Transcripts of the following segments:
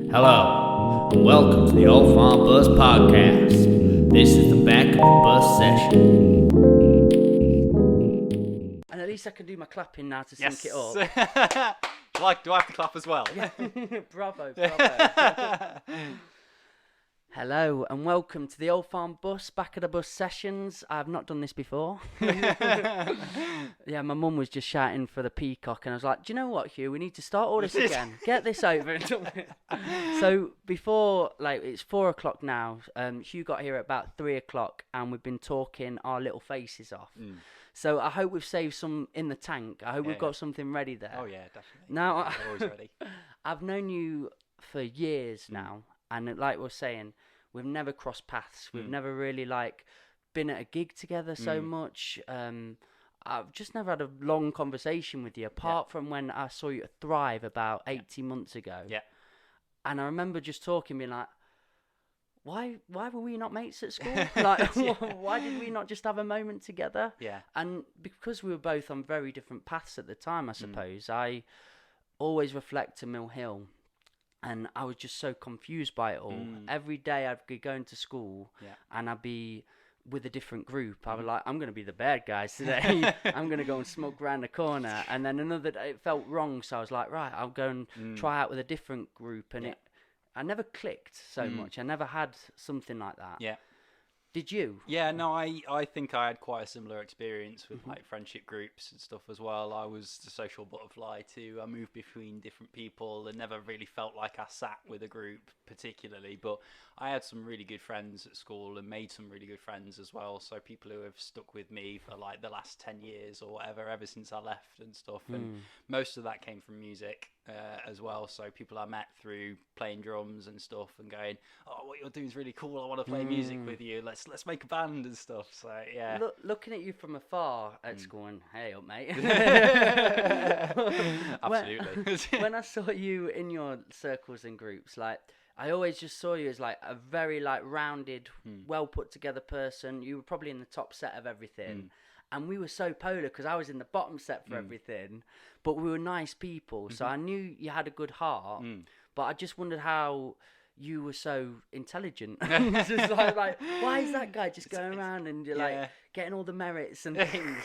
Hello, and welcome to the Old Farm Bus Podcast. This is the back of the bus session. And at least I can do my clapping now to sync it up. Do I have to clap as well? Yeah. Bravo. Hello, and welcome to the Old Farm Bus, back of the bus sessions. I've not done this before. Yeah, my mum was just shouting for the peacock, and I was like, do you know what, Huw? We need to start all this again. Get this over. So before, it's 4 o'clock now. Huw got here at about 3 o'clock, and we've been talking our little faces off. So I hope we've saved some in the tank. I hope we've got something ready there. Oh yeah, definitely. Now, I'm always ready. I've known you for years now, and like we're saying, we've never crossed paths. We've never really been at a gig together so much. I've just never had a long conversation with you, apart from when I saw you at Thrive about 18 months ago. Yeah. And I remember just talking, being like, why were we not mates at school? Why did we not just have a moment together? Yeah. And because we were both on very different paths at the time, I suppose, I always reflect to Mill Hill. And I was just so confused by it all. Every day I'd be going to school and I'd be with a different group. I was like, I'm going to be the bad guys today. I'm going to go and smoke round the corner. And then another day it felt wrong. So I was like, right, I'll go and try out with a different group. And I never clicked so much. I never had something like that. Yeah. Did you? Yeah, no, I think I had quite a similar experience with friendship groups and stuff as well. I was the social butterfly too. I moved between different people and never really felt like I sat with a group particularly, but I had some really good friends at school and made some really good friends as well. So people who have stuck with me for the last 10 years or whatever, ever since I left and stuff. And most of that came from music as well. So people I met through playing drums and stuff and going, oh, what you're doing is really cool. I want to play music with you. Let's make a band and stuff. So yeah. Looking at you from afar at school and hey up mate. Absolutely. When I saw you in your circles and groups, I always just saw you as a very rounded, well put together person. You were probably in the top set of everything. And we were so polar because I was in the bottom set for everything, but we were nice people. So I knew you had a good heart, but I just wondered how you were so intelligent. Just why is that guy just going around and you're getting all the merits and things?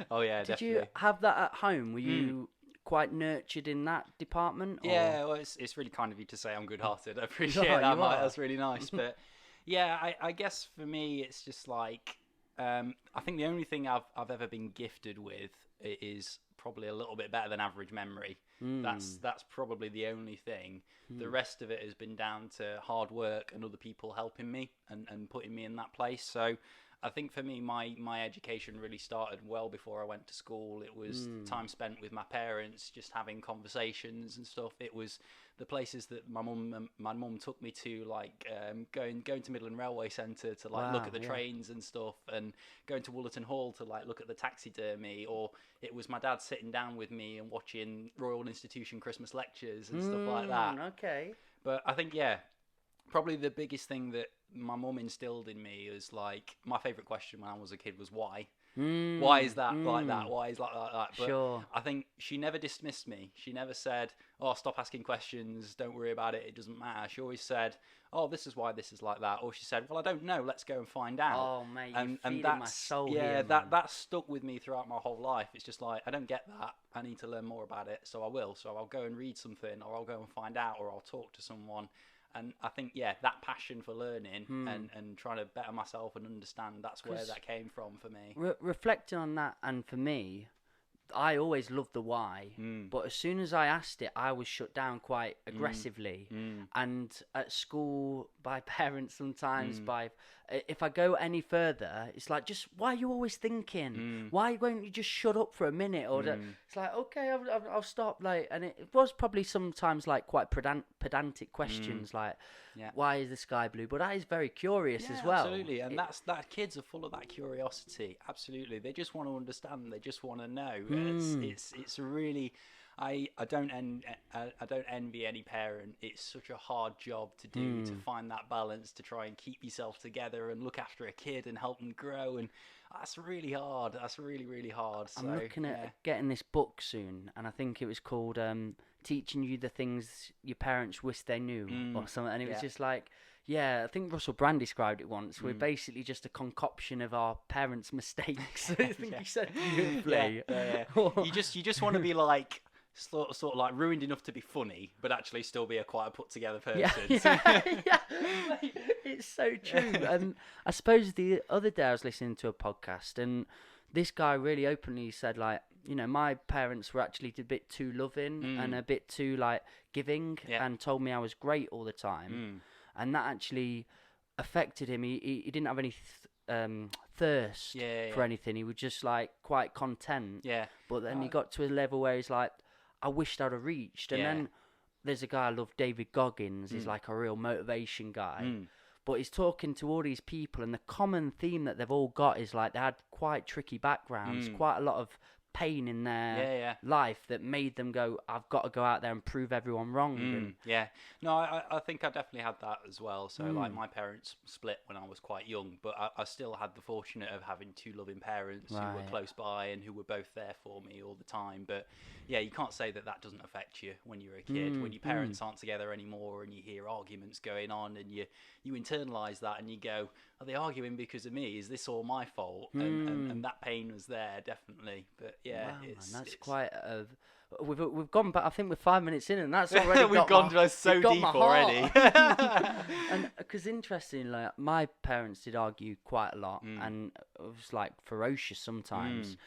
Oh yeah, Did definitely. you have that at home? Were you quite nurtured in that department? Or? Yeah, well, it's really kind of you to say I'm good-hearted. I appreciate that, Mike. That's really nice. But yeah, I guess for me, it's just I think the only thing I've ever been gifted with is probably a little bit better than average memory. That's probably the only thing. The rest of it has been down to hard work and other people helping me and putting me in that place. So I think for me, my education really started well before I went to school. It was time spent with my parents, just having conversations and stuff. It was the places that my mum took me to, going to Midland Railway Centre to look at the trains and stuff, and going to Woollerton Hall to look at the taxidermy. Or it was my dad sitting down with me and watching Royal Institution Christmas lectures and stuff like that. Okay. But I think probably the biggest thing that my mum instilled in me is my favourite question when I was a kid was why. Why is that like that? Why is that like that? But sure. I think she never dismissed me. She never said, oh, stop asking questions, don't worry about it, it doesn't matter. She always said, oh, this is why this is like that. Or she said, well, I don't know, let's go and find out. Oh, mate, you're feeding my soul here, that stuck with me throughout my whole life. It's just I don't get that. I need to learn more about it, so I will. So I'll go and read something, or I'll go and find out, or I'll talk to someone. And I think, that passion for learning and trying to better myself and understand, that's where that came from for me. Reflecting on that, and for me, I always loved the why, but as soon as I asked it, I was shut down quite aggressively. And at school, by parents sometimes, if I go any further, it's just, why are you always thinking? Why won't you just shut up for a minute? Or it's okay, I'll stop. And it was probably sometimes quite pedantic questions, why is the sky blue? But that is very curious as well. Absolutely, and that kids are full of that curiosity. Absolutely, they just want to understand. They just want to know. It's really. I don't envy any parent. It's such a hard job to do, to find that balance, to try and keep yourself together and look after a kid and help them grow, and that's really hard. That's really, really hard. I'm looking at getting this book soon, and I think it was called Teaching You the Things Your Parents Wish They Knew, or something, and it was just like, yeah, I think Russell Brand described it once. We're basically just a concoction of our parents' mistakes. I think he said beautifully. You just want to be like sort of like ruined enough to be funny, but actually still be a quite put together person. Yeah. Mate, it's so true. And I suppose the other day I was listening to a podcast, and this guy really openly said, like, you know, my parents were actually a bit too loving and a bit too like giving, and told me I was great all the time. And that actually affected him. He didn't have any thirst for anything. He was just like quite content. Yeah. But then he got to a level where he's like, I wished I'd have reached. And then there's a guy I love, David Goggins. He's like a real motivation guy. But he's talking to all these people, and the common theme that they've all got is like they had quite tricky backgrounds, quite a lot of pain in their life that made them go, I've got to go out there and prove everyone wrong. No, I think I definitely had that as well. So like my parents split when I was quite young, but I still had the fortunate of having two loving parents who were close by and who were both there for me all the time. But yeah, you can't say that doesn't affect you when you're a kid, when your parents aren't together anymore and you hear arguments going on, and you internalize that and you go, are they arguing because of me? Is this all my fault? And that pain was there, definitely. But yeah, wow, that's quite we've gone back. I think we're 5 minutes in, and that's already we've gone so deep already. And because interestingly, like, my parents did argue quite a lot, and it was like ferocious sometimes.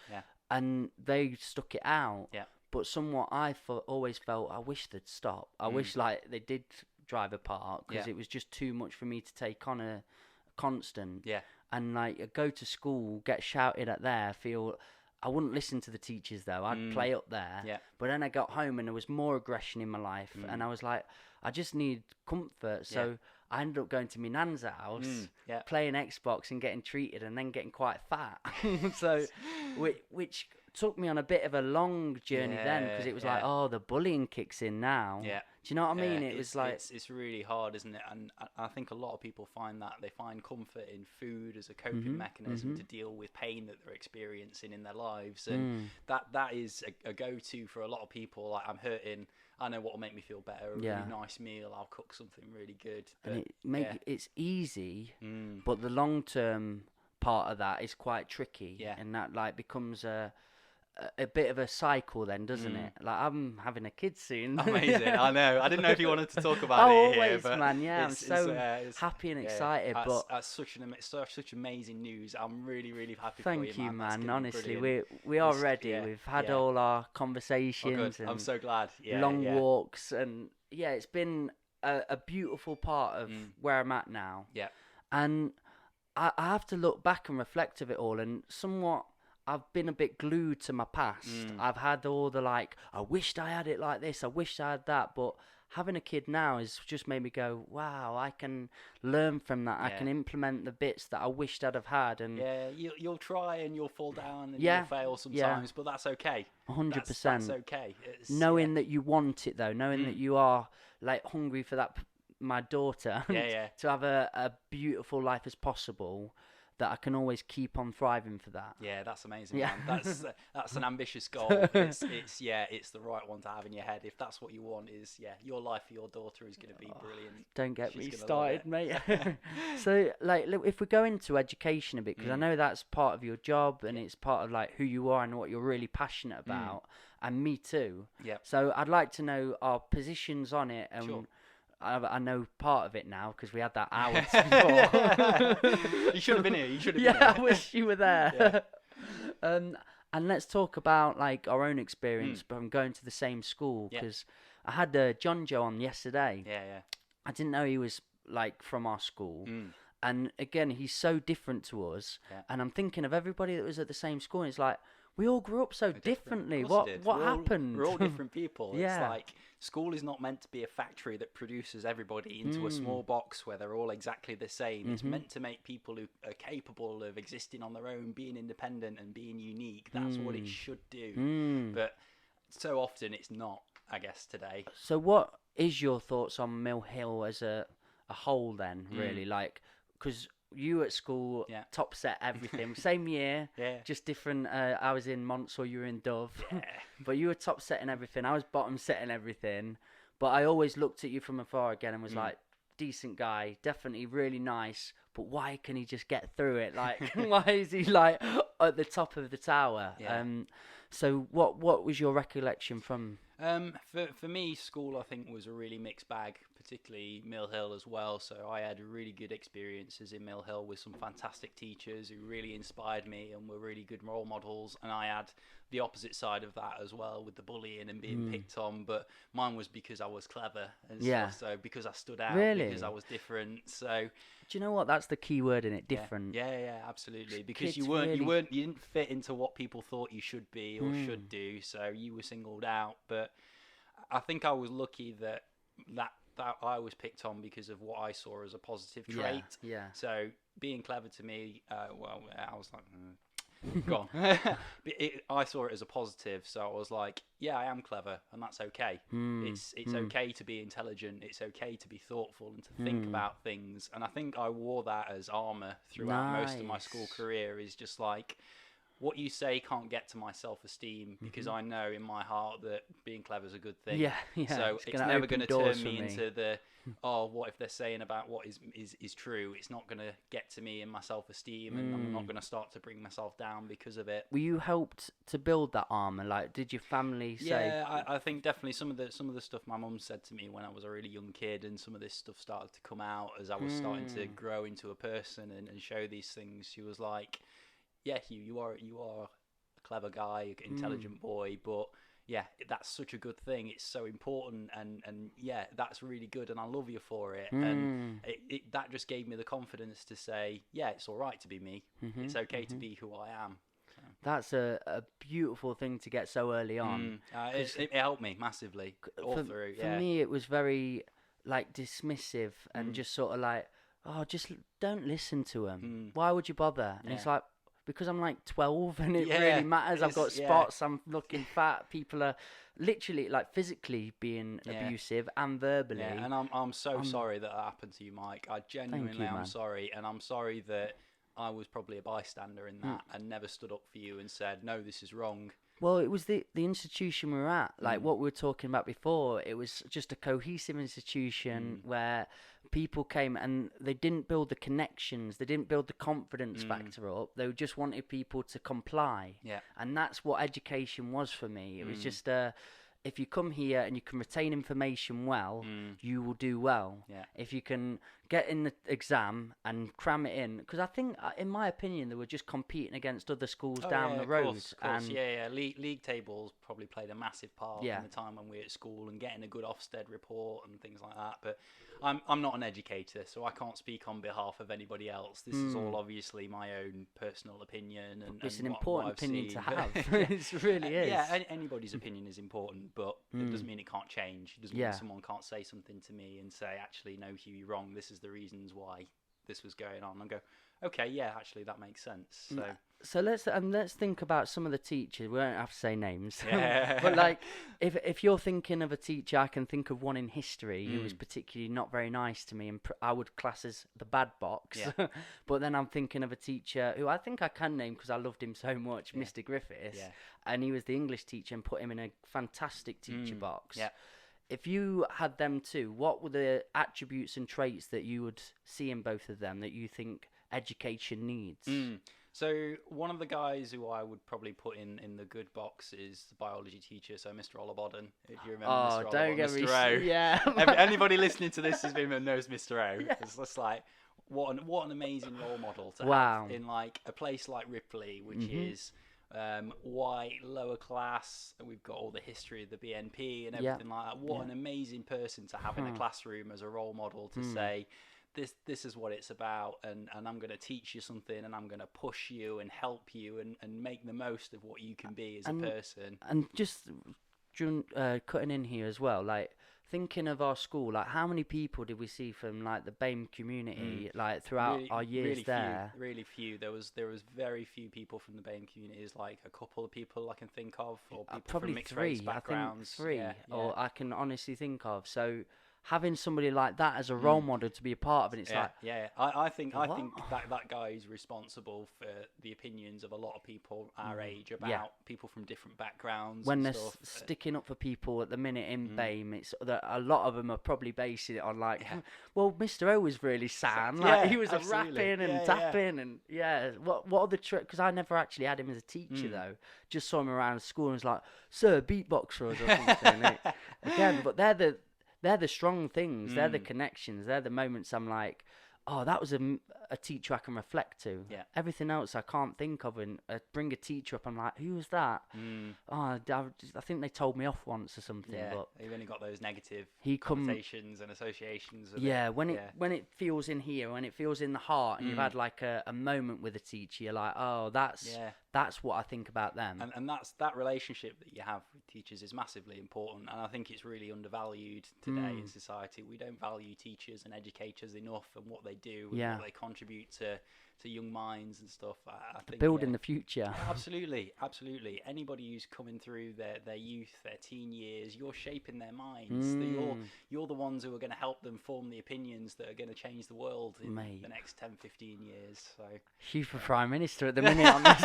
And they stuck it out. But somewhat, I always felt I wish they'd stop. I wish like they did drive apart, because it was just too much for me to take on a constant. And like I'd go to school, get shouted at there, feel. I wouldn't listen to the teachers though. I'd play up there. But then I got home and there was more aggression in my life, and I was like, I just need comfort. So I ended up going to my nan's house, playing Xbox and getting treated, and then getting quite fat. So, which took me on a bit of a long journey then, because it was like, oh, the bullying kicks in now. Do you know what I mean? It was like it's really hard, isn't it? And I think a lot of people find that they find comfort in food as a coping mechanism to deal with pain that they're experiencing in their lives, and that is a go-to for a lot of people. Like, I'm hurting, I know what will make me feel better. A really nice meal. I'll cook something really good. But, and it's easy, but the long-term part of that is quite tricky, and that like becomes a bit of a cycle then, doesn't it? Like, I'm having a kid soon. Amazing. I know. I didn't know if you wanted to talk about it here. Always, man. Yeah, I'm so happy and excited. That's such amazing news. I'm really, really happy for you, man. Thank you, man. Honestly, brilliant. we are ready. We've had all our conversations. And I'm so glad. Long walks, and it's been a beautiful part of where I'm at now. And I have to look back and reflect of it all, and somewhat I've been a bit glued to my past. I've had all the like, I wished I had it like this, I wished I had that, but having a kid now has just made me go, wow, I can learn from that. I can implement the bits that I wished I'd have had. And you'll try and you'll fall down and you'll fail sometimes, but that's okay. 100%. That's okay. Knowing that you want it though, knowing that you are like hungry for that, my daughter, to have a beautiful life as possible, that I can always keep on thriving for that. Yeah, that's amazing, man. That's an ambitious goal. It's the right one to have in your head. If that's what you want, is your life for your daughter is going to be brilliant. Don't get me started, mate. So, like, look, if we go into education a bit, because I know that's part of your job and it's part of like who you are and what you're really passionate about, and me too. So I'd like to know our positions on it, and sure. I know part of it now because we had that hour before. You should have been here. You should have been here. I wish you were there. And let's talk about like our own experience from going to the same school, because I had John Joe on yesterday. I didn't know he was like from our school. And again, he's so different to us. And I'm thinking of everybody that was at the same school, and it's like, we all grew up so differently. What happened? We're all different people. It's like, school is not meant to be a factory that produces everybody into a small box where they're all exactly the same. It's meant to make people who are capable of existing on their own, being independent and being unique. That's what it should do. But so often it's not, I guess, today. So what is your thoughts on Mill Hill as a whole then, really? Like, because you at school top set everything. Same year, just different. I was in Monsor, you were in Dove. But you were top setting everything. I was bottom setting everything. But I always looked at you from afar again and was like, decent guy, definitely really nice. But why can he just get through it? Like, why is he like at the top of the tower? Yeah. So what was your recollection from? For me, school I think was a really mixed bag, particularly Mill Hill as well. So I had really good experiences in Mill Hill with some fantastic teachers who really inspired me and were really good role models. And I had the opposite side of that as well, with the bullying and being picked on. But mine was because I was clever and stuff. So because I stood out, because I was different. So do you know what? That's the key word in it, different. Yeah, absolutely. Because Kids you didn't fit into what people thought you should be or should do. So you were singled out. But I think I was lucky that I was picked on because of what I saw as a positive trait. Yeah. So being clever to me, I was like, go on. I saw it as a positive, so I was like, yeah, I am clever, and that's okay. It's okay to be intelligent. It's okay to be thoughtful and to think about things. And I think I wore that as armor throughout most of my school career. Is just like, what you say can't get to my self-esteem because I know in my heart that being clever is a good thing. Yeah. So it's never going to turn me into the, what if they're saying about what is true? It's not going to get to me in my self-esteem, and I'm not going to start to bring myself down because of it. Were you helped to build that armor? Like, did your family say? Yeah, I think definitely some of the stuff my mum said to me when I was a really young kid, and some of this stuff started to come out as I was starting to grow into a person and show these things. She was like, yeah, Huw, you are a clever guy, intelligent boy, but yeah, that's such a good thing. It's so important, and yeah, that's really good, and I love you for it. And that just gave me the confidence to say, yeah, it's all right to be me. It's okay to be who I am. So. That's a beautiful thing to get so early on. It helped me massively all through. For me, it was very like dismissive and just sort of like, oh, just don't listen to him. Why would you bother? And it's like, because I'm like 12 and it really matters. I've got spots, I'm looking fat. People are literally like physically being abusive and verbally. Yeah, and I'm so sorry that happened to you, Mike. I genuinely am sorry. And I'm sorry that I was probably a bystander in that and never stood up for you and said, no, this is wrong. Well, it was the institution we were at, like what we were talking about before. It was just a cohesive institution where people came and they didn't build the connections, they didn't build the confidence factor up. They just wanted people to comply. Yeah. And that's what education was for me. It was just if you come here and you can retain information well, you will do well. Yeah. If you can get in the exam and cram it in, because I think, in my opinion, they were just competing against other schools down the road. Of course. And league tables probably played a massive part in the time when we were at school and getting a good Ofsted report and things like that. But I'm not an educator, so I can't speak on behalf of anybody else. This is all obviously my own personal opinion. And it's an important opinion to have. It really is. Yeah, anybody's opinion is important, but it doesn't mean it can't change. It doesn't mean someone can't say something to me and say, actually, no, Huw, you're wrong. This is the reasons why this was going on. And go, okay, yeah, actually, that makes sense. So let's think about some of the teachers. We don't have to say names, but like if you're thinking of a teacher, I can think of one in history who was particularly not very nice to me, and I would class as the bad box. Yeah. But then I'm thinking of a teacher who I think I can name because I loved him so much, Mr. Griffiths, and he was the English teacher and put him in a fantastic teacher box. Yeah. If you had them too, what were the attributes and traits that you would see in both of them that you think education needs? So one of the guys who I would probably put in the good box is the biology teacher, so Mr. Olabodden, if you remember Mr. Olabodden. Don't get Mr. me O. Yeah. Anybody listening to this knows Mr. O. Yeah. It's just like, what an amazing role model to have in like a place like Ripley, which is white, lower class, and we've got all the history of the BNP and everything like that. What an amazing person to have in a classroom as a role model to say, this is what it's about, and I'm going to teach you something, and I'm going to push you and help you and make the most of what you can be as a person. And just cutting in here as well, like thinking of our school, like how many people did we see from like the BAME community, like throughout our years really there? Really few. There was very few people from the BAME communities. Like a couple of people I can think of, or people Probably from mixed race three. backgrounds. I think three, Yeah, or I can honestly think of. So having somebody like that as a role model to be a part of it, it's like I think what? that guy is responsible for the opinions of a lot of people our age about people from different backgrounds. When and they're stuff. sticking up for people at the minute in BAME, it's that a lot of them are probably basing it on like, well, Mr. O was really sound, like he was rapping and tapping and what are the because I never actually had him as a teacher though, just saw him around school and was like, sir, beatbox for us or something. Again, but they're the strong things. They're the connections. They're the moments I'm like, oh, that was a teacher I can reflect to. Yeah. Everything else I can't think of, and bring a teacher up. I'm like, who was that? Oh, I think they told me off once or something. Yeah, but you've only got those negative connotations and associations. When it feels in here, when it feels in the heart, and you've had like a moment with a teacher, you're like, oh, that's what I think about them. And that relationship that you have with teachers is massively important, and I think it's really undervalued today in society. We don't value teachers and educators enough, and what they do and what they contribute to young minds and stuff. I think building the future. Absolutely. Anybody who's coming through their youth, their teen years, you're shaping their minds. You're the ones who are going to help them form the opinions that are going to change the world in the next 10, 15 years. So Huw for Prime Minister at the minute on this.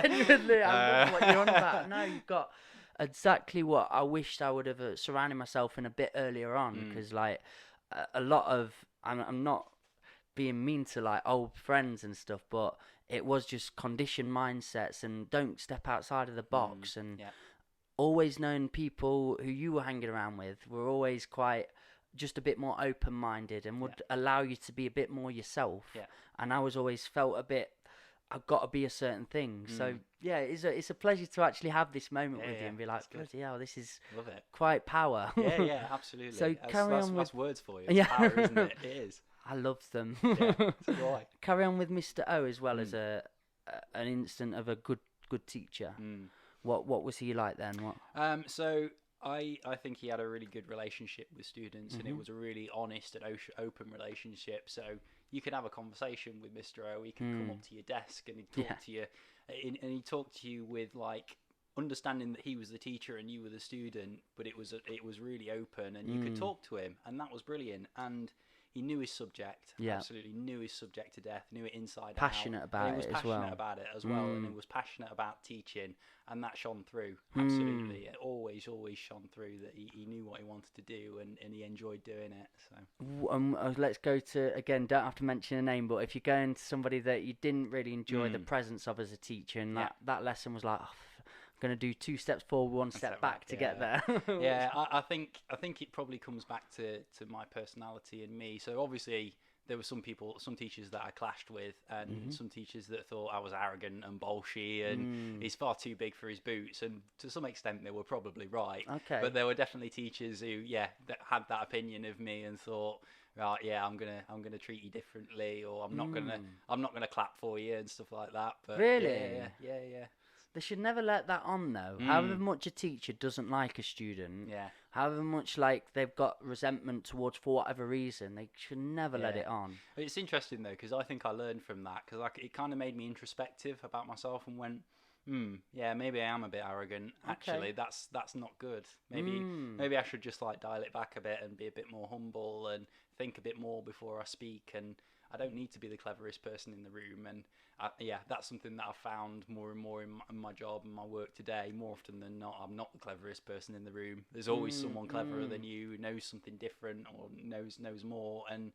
Genuinely, I love what you're on about. No, you've got exactly what I wished I would have surrounded myself in a bit earlier on, because like a lot of I'm not being mean to like old friends and stuff, but it was just conditioned mindsets and don't step outside of the box, and always knowing people who you were hanging around with were always quite just a bit more open-minded and would allow you to be a bit more yourself. And I was always felt a bit, I've got to be a certain thing. So it's a pleasure to actually have this moment with you and be like, bloody hell, this is quite power. Absolutely. So that's words for you. It's power, isn't it? It is. I love them. So do I. Carry on with Mr. O as well as an instant of a good teacher. What was he like then? So I think he had a really good relationship with students, and it was a really honest and open relationship. So you could have a conversation with Mr. O. He could come up to your desk and he'd talk to you, and he'd talk to you with like understanding that he was the teacher and you were the student, but it was really open, and you could talk to him, and that was brilliant. And he knew his subject, absolutely knew his subject to death, knew it inside passionate out. About and he was it as well. passionate about it as well, and he was passionate about teaching, and that shone through. Absolutely, it always shone through that he knew what he wanted to do, and he enjoyed doing it. So let's go to, again, don't have to mention a name, but if you're going to somebody that you didn't really enjoy the presence of as a teacher, and that lesson was like, going to do 2 steps forward, 1 step back to get there. I think it probably comes back to my personality and me. So obviously there were some teachers that I clashed with, and some teachers that thought I was arrogant and bolshy and he's far too big for his boots, and to some extent they were probably right. But there were definitely teachers who that had that opinion of me and thought, right, I'm gonna treat you differently, or I'm not gonna clap for you and stuff like that. But really, yeah. They should never let that on, though. However much a teacher doesn't like a student, however much like they've got resentment towards for whatever reason, they should never let it on. It's interesting though, because I think I learned from that, because it kind of made me introspective about myself and went, maybe I am a bit arrogant. Actually, that's not good. Maybe I should just like dial it back a bit and be a bit more humble and think a bit more before I speak. And I don't need to be the cleverest person in the room. And that's something that I've found more and more in my job and my work today. More often than not, I'm not the cleverest person in the room. There's always someone cleverer than you who knows something different or knows more. And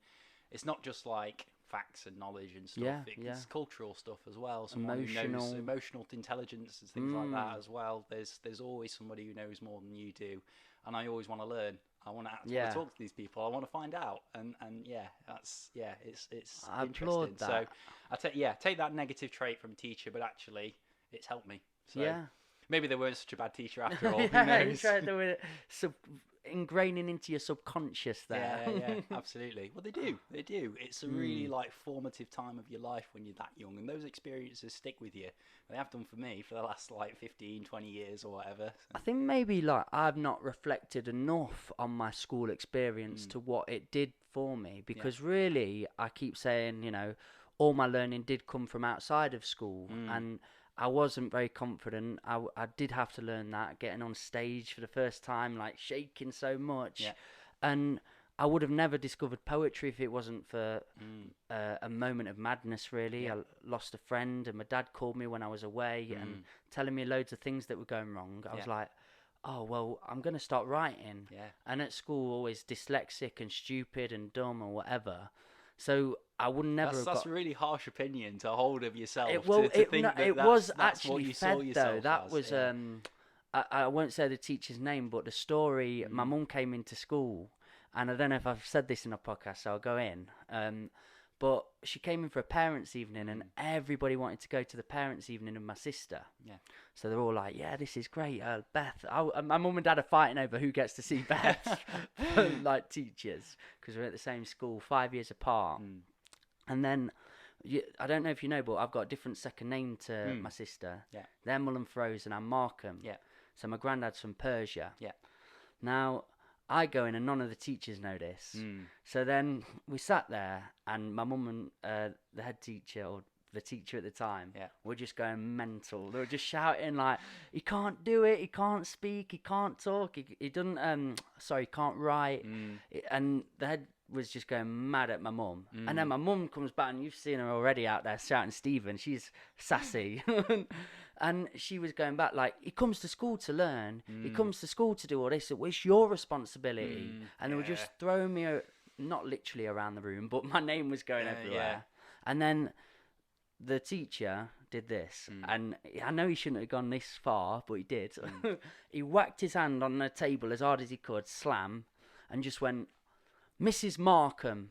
it's not just like facts and knowledge and stuff. It's cultural stuff as well. Someone who knows emotional intelligence and things like that as well. There's always somebody who knows more than you do. And I always want to learn. I want to talk to these people. I want to find out, and it's I interesting. Applaud that. So I take that negative trait from a teacher, but actually it's helped me. So maybe they weren't such a bad teacher after all. Who knows? ingraining into your subconscious there. Yeah, absolutely. Well, they do. It's a really like formative time of your life when you're that young, and those experiences stick with you. They have done for me for the last like 15, 20 years or whatever. I think maybe like I've not reflected enough on my school experience to what it did for me, because really I keep saying, you know, all my learning did come from outside of school, and I wasn't very confident. I did have to learn that, getting on stage for the first time, like shaking so much. Yeah. And I would have never discovered poetry if it wasn't for a moment of madness, really. Yeah. I lost a friend, and my dad called me when I was away and telling me loads of things that were going wrong. I was like, oh, well, I'm going to start writing. Yeah. And at school, always dyslexic and stupid and dumb or whatever. So I would never have That's a really harsh opinion to hold of yourself. It That's was what actually you fed saw yourself though. That as, was I won't say the teacher's name, but the story. My mum came into school, and I don't know if I've said this in a podcast, so I'll go in. But she came in for a parents' evening, and everybody wanted to go to the parents' evening of my sister. Yeah. So they're all like, "Yeah, this is great, Beth." My mum and dad are fighting over who gets to see Beth, like teachers, because we're at the same school, 5 years apart. And then, I don't know if you know, but I've got a different second name to my sister. Yeah. They're Mullen Froze and I'm Markham. Yeah. So my granddad's from Persia. Yeah. Now, I go in and none of the teachers know this. So then we sat there, and my mum and the head teacher, or the teacher at the time, were just going mental. They were just shouting like, he can't do it, he can't speak, he can't talk, he doesn't, he can't write. And the head was just going mad at my mum. And then my mum comes back, and you've seen her already out there shouting Stephen. She's sassy. And she was going back like, he comes to school to learn. He comes to school to do all this. It's your responsibility. And they were just throwing me, not literally around the room, but my name was going everywhere. Yeah. And then the teacher did this. And I know he shouldn't have gone this far, but he did. He whacked his hand on the table as hard as he could, slam, and just went, "Mrs. Markham,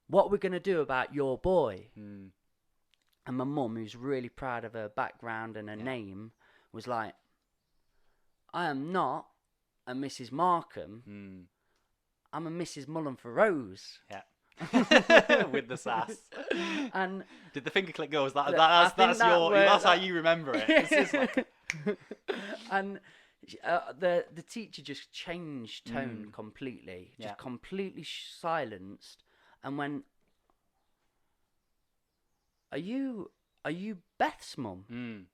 what are we going to do about your boy?" And my mum, who's really proud of her background and her name, was like, "I am not a Mrs. Markham. I'm a Mrs. Mullen for Rose." Yeah. With the sass. And did the finger click go? That's how you remember it. It's like... And the teacher just changed tone completely, just completely silenced, and went, Are you Beth's mum?"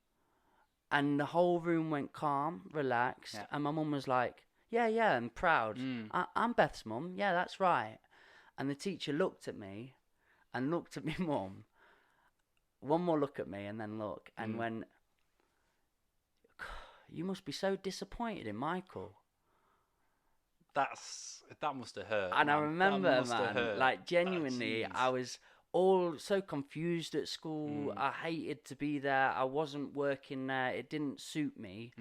And the whole room went calm, relaxed, and my mum was like, yeah, I'm proud. I'm Beth's mum. Yeah, that's right. And the teacher looked at me and looked at me mum. One more look at me and then look, and went, "You must be so disappointed in Michael." That must have hurt. And man. I remember, man, like genuinely, I was all so confused at school. I hated to be there. I wasn't working there. It didn't suit me.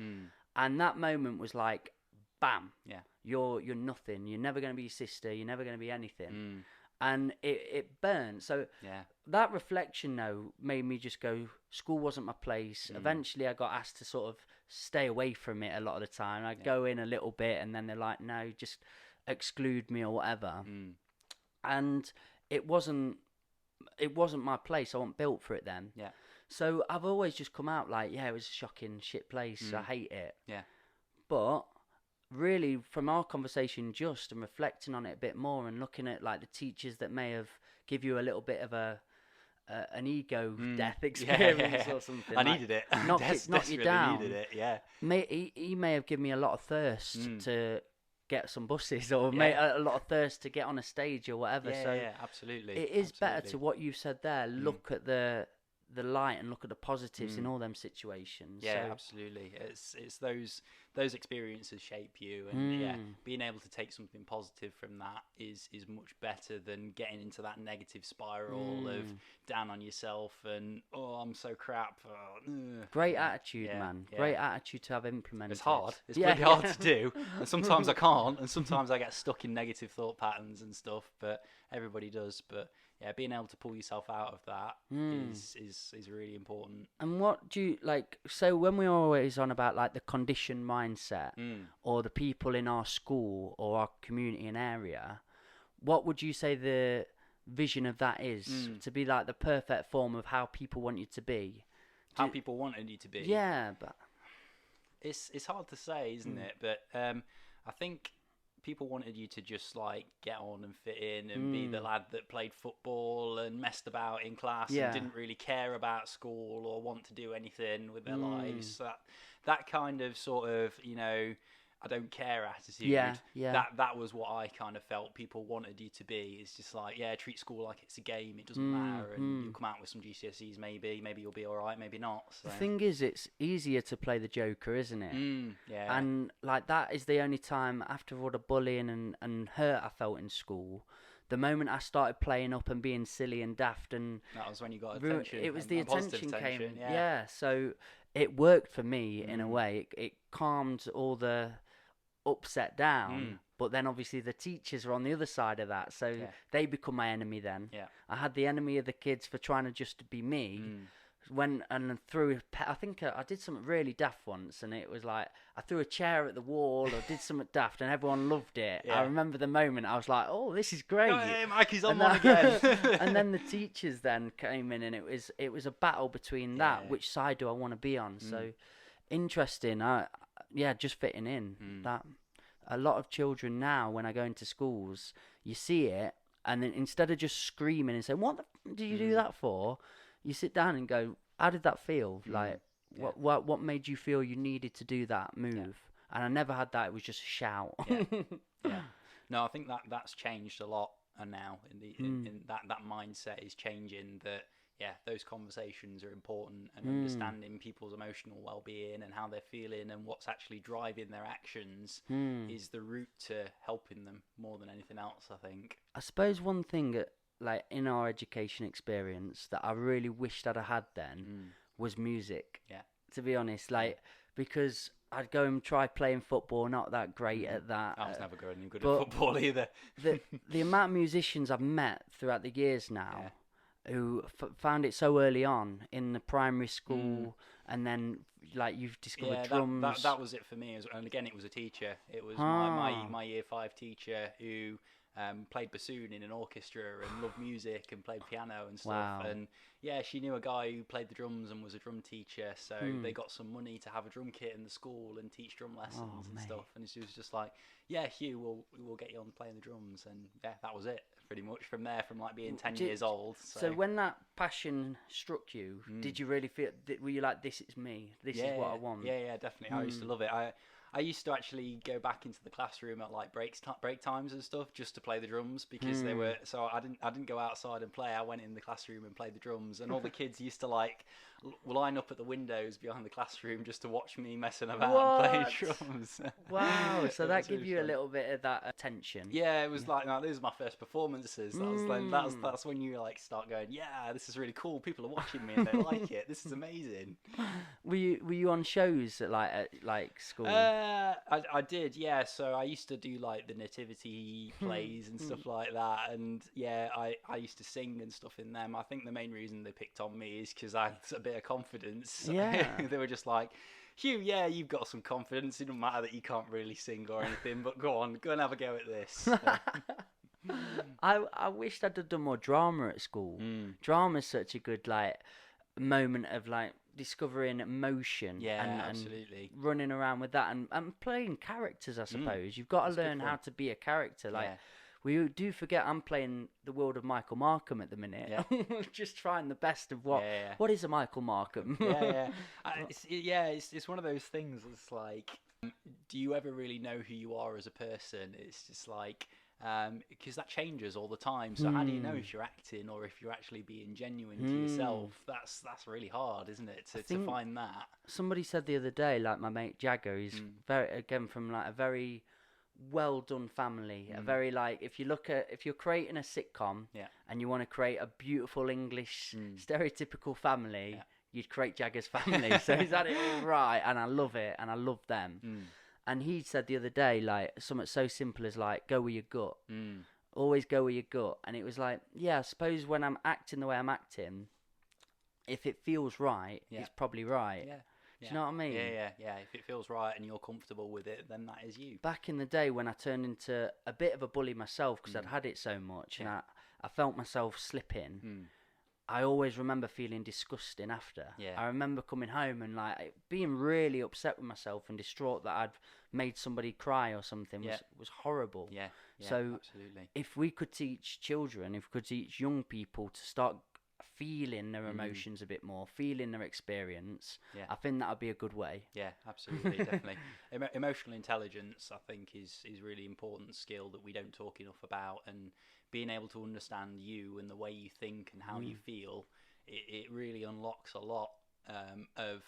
And that moment was like, bam. Yeah. You're nothing. You're never going to be your sister. You're never going to be anything. And it burned. So that reflection, though, made me just go, school wasn't my place. Eventually, I got asked to sort of stay away from it a lot of the time. I'd go in a little bit, and then they're like, no, just exclude me or whatever. And it wasn't my place. I wasn't built for it then. Yeah. So I've always just come out like, it was a shocking shit place. I hate it. Yeah. But really, from our conversation just and reflecting on it a bit more and looking at like the teachers that may have give you a little bit of an ego death experience or something. I needed it. Knock you down. Needed it. Yeah. He may have given me a lot of thirst to get some buses, or a lot of thirst to get on a stage or whatever. Yeah, absolutely. It is better to what you said there. Look at the light and look at the positives in all them situations. Yeah, absolutely. It's those experiences shape you, and being able to take something positive from that is much better than getting into that negative spiral of down on yourself and I'm so crap. Great attitude, man. Great attitude to have implemented. It's hard. It's pretty hard to do, and sometimes I can't, and sometimes I get stuck in negative thought patterns and stuff. But everybody does. But yeah, being able to pull yourself out of that is really important. And what do you like? So when we're always on about like the conditioned mindset, or the people in our school or our community and area, what would you say the vision of that is? To be like the perfect form of how people want you to be? How people wanted you to be? Yeah, but it's hard to say, isn't it? But I think people wanted you to just like get on and fit in and be the lad that played football and messed about in class and didn't really care about school or want to do anything with their lives. So that kind of sort of, you know, I don't care attitude. That was what I kind of felt people wanted you to be. It's just like, treat school like it's a game. It doesn't matter, and you'll come out with some GCSEs. Maybe you'll be all right. Maybe not. So. The thing is, it's easier to play the Joker, isn't it? Yeah. And like that is the only time after all the bullying and hurt I felt in school. The moment I started playing up and being silly and daft, and that was when you got attention. It was the attention came. Yeah. So it worked for me in a way. It calmed all the upset down, but then obviously the teachers are on the other side of that, so they become my enemy then. I had the enemy of the kids for trying to just be me. I think I did something really daft once, and it was like I threw a chair at the wall or did something daft, and everyone loved it. I remember the moment I was like, oh, this is great. Hey, Mikey's on one again. And then the teachers then came in, and it was a battle between that, which side do I want to be on. So interesting. Just fitting in. That a lot of children now, when I go into schools, you see it, and then instead of just screaming and saying, "What did you do that for?" you sit down and go, "How did that feel? Like, what made you feel you needed to do that move?" And I never had that. It was just a shout. No, I think that's changed a lot, and now in that mindset is changing. That those conversations are important, and understanding people's emotional well-being and how they're feeling and what's actually driving their actions is the route to helping them more than anything else, I think. I suppose one thing that, like, in our education experience that I really wished I'd have had then was music. To be honest, because I'd go and try playing football, not that great at that. I was never good at football either. the amount of musicians I've met throughout the years now who found it so early on in the primary school, and then like you've discovered drums. That was it for me. And again, it was a teacher. It was my year 5 teacher who played bassoon in an orchestra and loved music and played piano and stuff. Wow. And she knew a guy who played the drums and was a drum teacher, so they got some money to have a drum kit in the school and teach drum lessons and stuff. And she was just like, Huw, we'll get you on playing the drums. And that was it pretty much from there, from like being 10 years old. So when that passion struck you, did you really feel, were you like, this is me, this is what I want? Yeah, definitely. I used to love it. I used to actually go back into the classroom at like break times and stuff just to play the drums, because they were, so I didn't go outside and play. I went in the classroom and played the drums, and all the kids used to like line up at the windows behind the classroom just to watch me messing about and playing drums. Wow, so that gave you a little bit of that attention. Yeah, it was like, no, those are my first performances. That was like, that's when you like start going, this is really cool. People are watching me and they like it. This is amazing. Were you on shows at like school? I did, yeah. So I used to do like the nativity plays and stuff like that, and I used to sing and stuff in them. I think the main reason they picked on me is because I had a bit of confidence. They were just like, Huw, you've got some confidence. It doesn't matter that you can't really sing or anything, but go and have a go at this. I wished I'd have done more drama at school. Drama's such a good like moment of like discovering emotion and absolutely running around with that and playing characters. I suppose you've got to learn how to be a character. Like we do forget I'm playing the world of Michael Markham at the minute. Just trying the best of what is a Michael Markham. It's one of those things. It's like, do you ever really know who you are as a person? It's just like, because that changes all the time. So how do you know if you're acting or if you're actually being genuine to yourself? That's really hard, isn't it, to find that. Somebody said the other day, like my mate Jagger, he's from like a very well done family. A very like, if you're creating a sitcom and you want to create a beautiful English stereotypical family, you'd create Jagger's family. So he's had it all right, and I love it, and I love them. And he said the other day, like, something so simple as, like, go with your gut. Always go with your gut. And it was like, I suppose when I'm acting the way I'm acting, if it feels right, it's probably right. Do you know what I mean? Yeah. If it feels right and you're comfortable with it, then that is you. Back in the day when I turned into a bit of a bully myself because I'd had it so much and I felt myself slipping, I always remember feeling disgusting after. Yeah. I remember coming home and like being really upset with myself and distraught that I'd made somebody cry or something was horrible. Yeah. So absolutely. if we could teach children, if we could teach young people to start feeling their emotions a bit more, feeling their experience, I think that would be a good way. Yeah, absolutely, definitely. Emotional intelligence, I think, is really important skill that we don't talk enough about, and being able to understand you and the way you think and how you feel, it really unlocks a lot of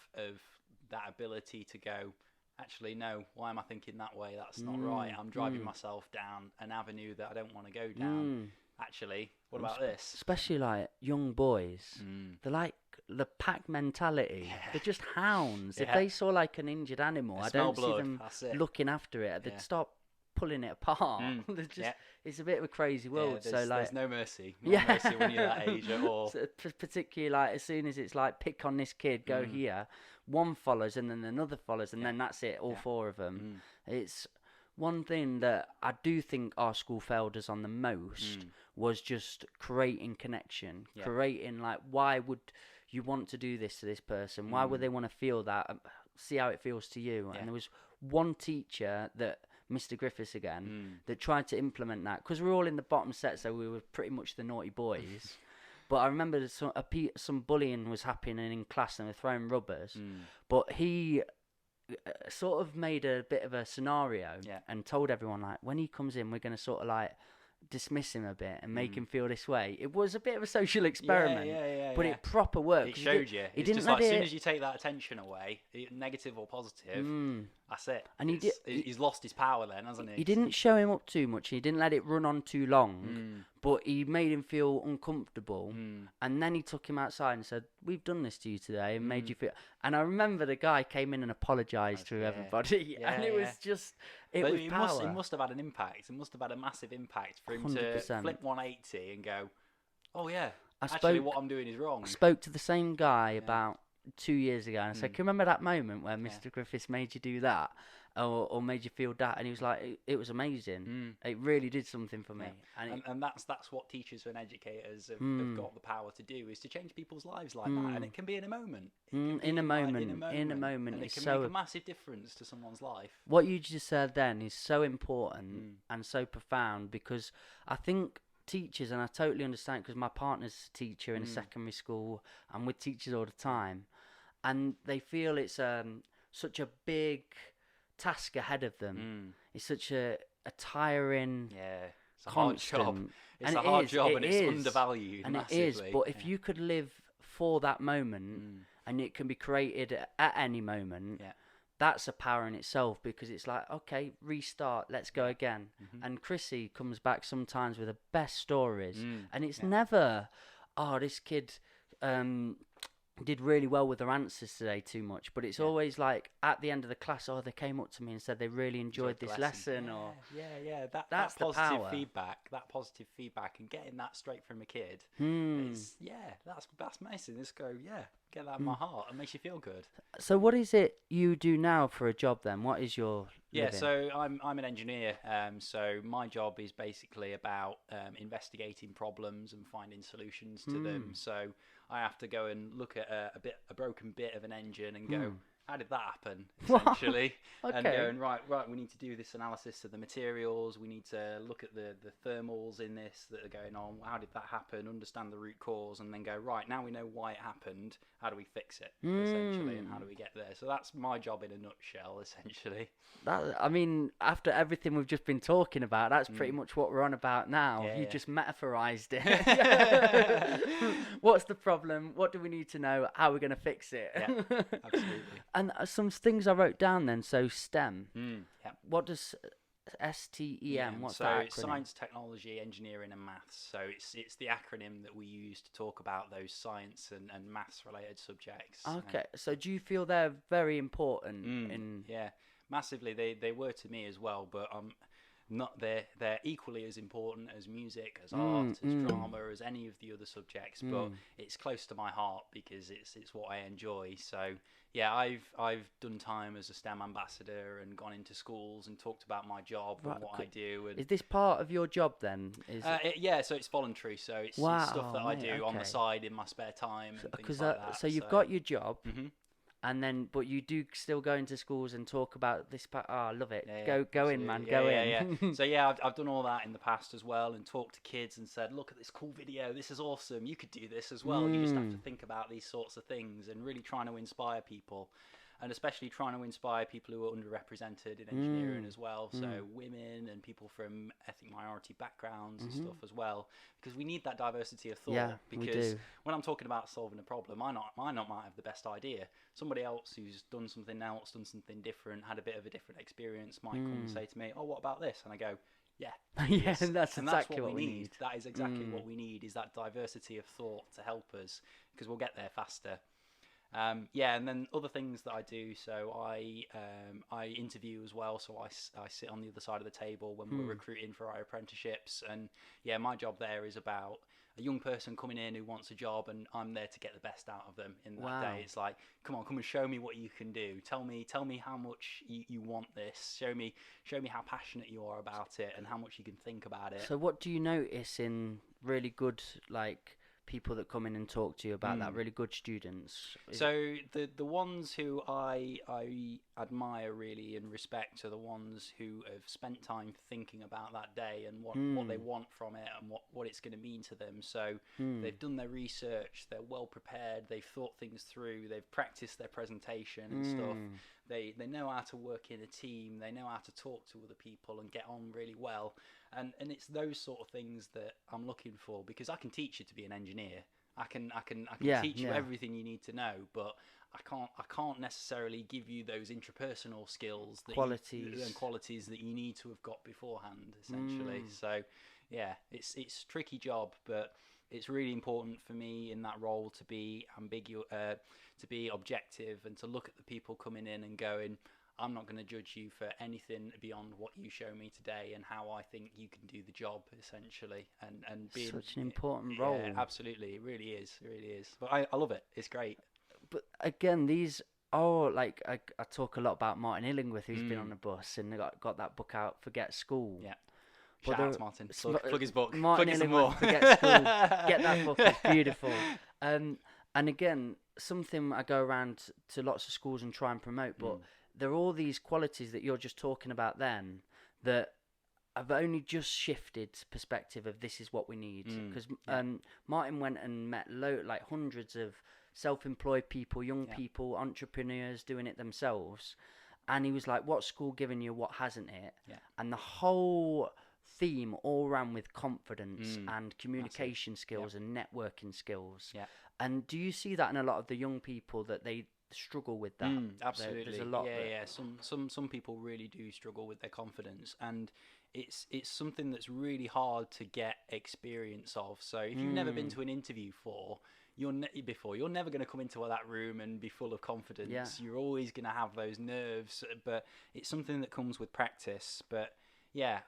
that ability to go, actually, no, why am I thinking that way? That's not right. I'm driving myself down an avenue that I don't want to go down. Actually, what about this? Especially like young boys, they're like the pack mentality. They're just hounds. If they saw like an injured animal, I don't see them looking after it. They'd stop pulling it apart. They're just, it's a bit of a crazy world. There's no mercy. No mercy when you're that age at all. So, particularly like as soon as it's like pick on this kid, go here, one follows and then another follows and then that's it. All four of them. It's one thing that I do think our school failed us on the most was just creating connection, creating like, why would you want to do this to this person? Why would they want to feel that? See how it feels to you. And there was one teacher that, Mr. Griffiths again, that tried to implement that, because we were all in the bottom set, so we were pretty much the naughty boys. But I remember some bullying was happening in class and they were throwing rubbers. But he sort of made a bit of a scenario and told everyone, like, when he comes in, we're going to sort of like dismiss him a bit and make him feel this way. It was a bit of a social experiment, but it proper worked. It showed you. It's just like, as soon as you take that attention away, negative or positive, that's it. And he's lost his power then, hasn't he? He didn't show him up too much. He didn't let it run on too long, but he made him feel uncomfortable. And then he took him outside and said, "We've done this to you today and made you feel." And I remember the guy came in and apologised to everybody, and it was just, it must have had an impact. It must have had a massive impact for him 100%. To flip 180 and go, "Oh yeah, actually what I'm doing is wrong." I spoke to the same guy about 2 years ago and I said, "Can you remember that moment where Mr. Griffiths made you do that or made you feel that?" And he was like, it was amazing. It really did something for me. And that's what teachers and educators have got the power to do, is to change people's lives like that. And it can be in a moment. In a moment. And it can make a massive difference to someone's life. What you just said then is so important and so profound, because I think teachers, and I totally understand, because my partner's a teacher in a secondary school, and with teachers all the time, and they feel it's such a big task ahead of them. It's such a tiring, it's a hard job. It's a hard job, and it's undervalued and massively. It is, but if you could live for that moment, and it can be created at any moment, that's a power in itself, because it's like, okay, restart, let's go again. And Chrissy comes back sometimes with the best stories, and it's never, oh, this kid did really well with their answers today too much, but it's always like at the end of the class, oh, they came up to me and said they really enjoyed this lesson. That's that positive power. Positive feedback, and getting that straight from a kid, that's amazing. Just go, get that in my heart. It makes you feel good. So what is it you do now for a job then? What is your living? So I'm an engineer, so my job is basically about investigating problems and finding solutions to them. So I have to go and look at a broken bit of an engine and go, how did that happen, essentially? And going, right, we need to do this analysis of the materials. We need to look at the thermals in this that are going on. How did that happen? Understand the root cause, and then go, right, now we know why it happened. How do we fix it, essentially, and how do we get there? So that's my job in a nutshell, essentially. I mean, after everything we've just been talking about, that's pretty much what we're on about now. You just metaphorized it. What's the problem? What do we need to know? How are we going to fix it? Yeah, absolutely. And some things I wrote down then. So STEM. What does STEM? What's that acronym? Science, technology, engineering, and maths. So it's the acronym that we use to talk about those science and maths related subjects. Okay. So do you feel they're very important? Yeah, massively. They were to me as well, but they're equally as important as music, as art, as drama, as any of the other subjects. But it's close to my heart because it's what I enjoy. So yeah, I've done time as a STEM ambassador and gone into schools and talked about my job and what I do. And is this part of your job then? Yeah, so it's voluntary. So it's stuff that I do on the side in my spare time and things like that. So you've got your job. And then, but you do still go into schools and talk about this part. Oh, I love it. Go in, man. Go in. So yeah, I've done all that in the past as well, and talked to kids and said, look at this cool video. This is awesome. You could do this as well. You just have to think about these sorts of things and really trying to inspire people. And especially trying to inspire people who are underrepresented in engineering as well. So women and people from ethnic minority backgrounds and stuff as well. Because we need that diversity of thought. Yeah, because when I'm talking about solving a problem, I might have the best idea. Somebody else who's done something else, done something different, had a bit of a different experience might come and say to me, oh, what about this? And I go, yeah. Yeah, that's exactly what we need. That is exactly what we need, is that diversity of thought to help us, because we'll get there faster. And then other things that I do, so I interview as well, so I sit on the other side of the table when we're recruiting for our apprenticeships, and yeah, my job there is about a young person coming in who wants a job, and I'm there to get the best out of them in that day. It's like, come and show me what you can do. Tell me how much you want this. Show me how passionate you are about it and how much you can think about it. So what do you notice in really good, like, people that come in and talk to you about that, really good students? So the ones who I admire really and respect are the ones who have spent time thinking about that day and what they want from it and what it's going to mean to them. So they've done their research, they're well prepared, they've thought things through, they've practiced their presentation and stuff. They know how to work in a team, they know how to talk to other people and get on really well. And it's those sort of things that I'm looking for, because I can teach you to be an engineer. I can teach you everything you need to know, but I can't necessarily give you those interpersonal skills, qualities that you need to have got beforehand, essentially. So yeah, it's a tricky job, but it's really important for me in that role to be ambiguous, to be objective, and to look at the people coming in and going, I'm not going to judge you for anything beyond what you show me today and how I think you can do the job, essentially. And being such an important role. Yeah, absolutely, it really is. But I love it. It's great. But again, these are like, I talk a lot about Martin Illingworth, who's been on the bus and got that book out, Forget School. Yeah. Shout out to Martin. Plug his book. Martin Plug Illingworth, Forget School. Get that book. It's beautiful. And again, something I go around to lots of schools and try and promote, but there are all these qualities that you're just talking about then that I've only just shifted perspective of this is what we need. Because Martin went and met hundreds of self-employed people, young people, entrepreneurs doing it themselves. And he was like, what's school giving you, what hasn't it? Yeah. And the whole theme all ran with confidence and communication skills and networking skills. Yeah. And do you see that in a lot of the young people, that they struggle with that? Absolutely. There's a lot. Some people really do struggle with their confidence, and it's something that's really hard to get experience of. So if you've never been to an interview you're never going to come into that room and be full of confidence. Yeah. You're always going to have those nerves, but it's something that comes with practice. But yeah,